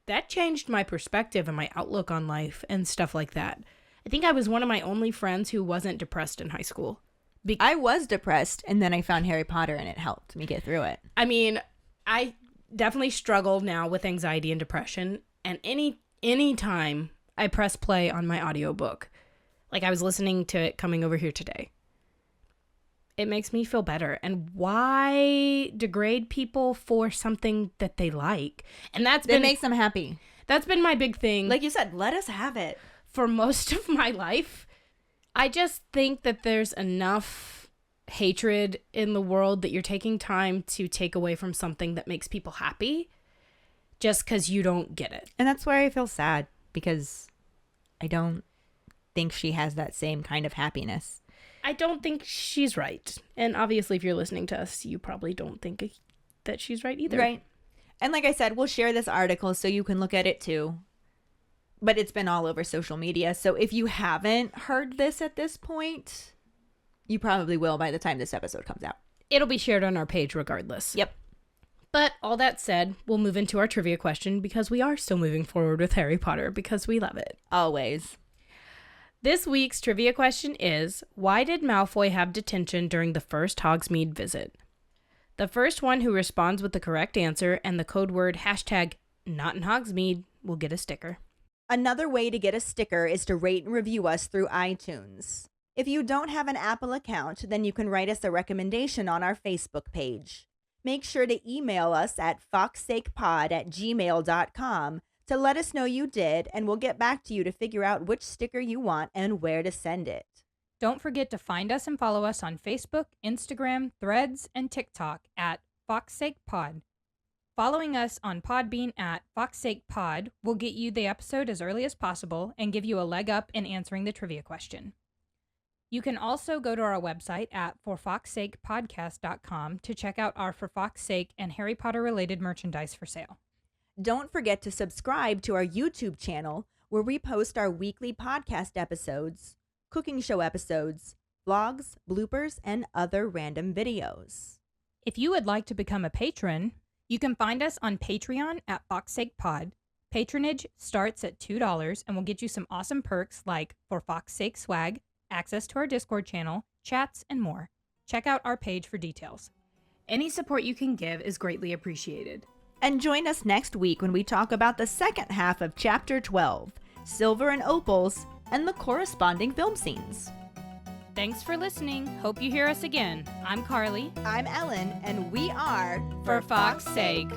that changed my perspective and my outlook on life and stuff like that. I think I was one of my only friends who wasn't depressed in high school. I was depressed, and then I found Harry Potter, and it helped me get through it. I mean, I definitely struggle now with anxiety and depression, and any time I press play on my audiobook, like I was listening to it coming over here today, it makes me feel better. And why degrade people for something that they like? And that makes them happy. That's been my big thing. Like you said, let us have it. For most of my life, I just think that there's enough hatred in the world that you're taking time to take away from something that makes people happy just because you don't get it. And that's why I feel sad, because I don't think she has that same kind of happiness. I don't think she's right. And obviously, if you're listening to us, you probably don't think that she's right either. Right. And like I said, we'll share this article so you can look at it too. But it's been all over social media. So if you haven't heard this at this point, you probably will by the time this episode comes out. It'll be shared on our page regardless. Yep. But all that said, we'll move into our trivia question because we are still moving forward with Harry Potter because we love it. Always. This week's trivia question is, why did Malfoy have detention during the first Hogsmeade visit? The first one who responds with the correct answer and the code word #NotInHogsmeade will get a sticker. Another way to get a sticker is to rate and review us through iTunes. If you don't have an Apple account, then you can write us a recommendation on our Facebook page. Make sure to email us at fawkesakepod@gmail.com to let us know you did, and we'll get back to you to figure out which sticker you want and where to send it. Don't forget to find us and follow us on Facebook, Instagram, Threads, and TikTok at FawkesAkePod. Following us on Podbean at FawkesAkePod will get you the episode as early as possible and give you a leg up in answering the trivia question. You can also go to our website at forfawkesakepodcast.com to check out our For Fawkes Sake and Harry Potter related merchandise for sale. Don't forget to subscribe to our YouTube channel, where we post our weekly podcast episodes, cooking show episodes, vlogs, bloopers, and other random videos. If you would like to become a patron, you can find us on Patreon at FawkesAkePod. Patronage starts at $2 and will get you some awesome perks like For Fawkes Sake swag, access to our Discord channel, chats, and more. Check out our page for details. Any support you can give is greatly appreciated. And join us next week when we talk about the second half of Chapter 12, Silver and Opals, and the corresponding film scenes. Thanks for listening. Hope you hear us again. I'm Karlee. I'm Ellen, and we are For Fawkes Sake.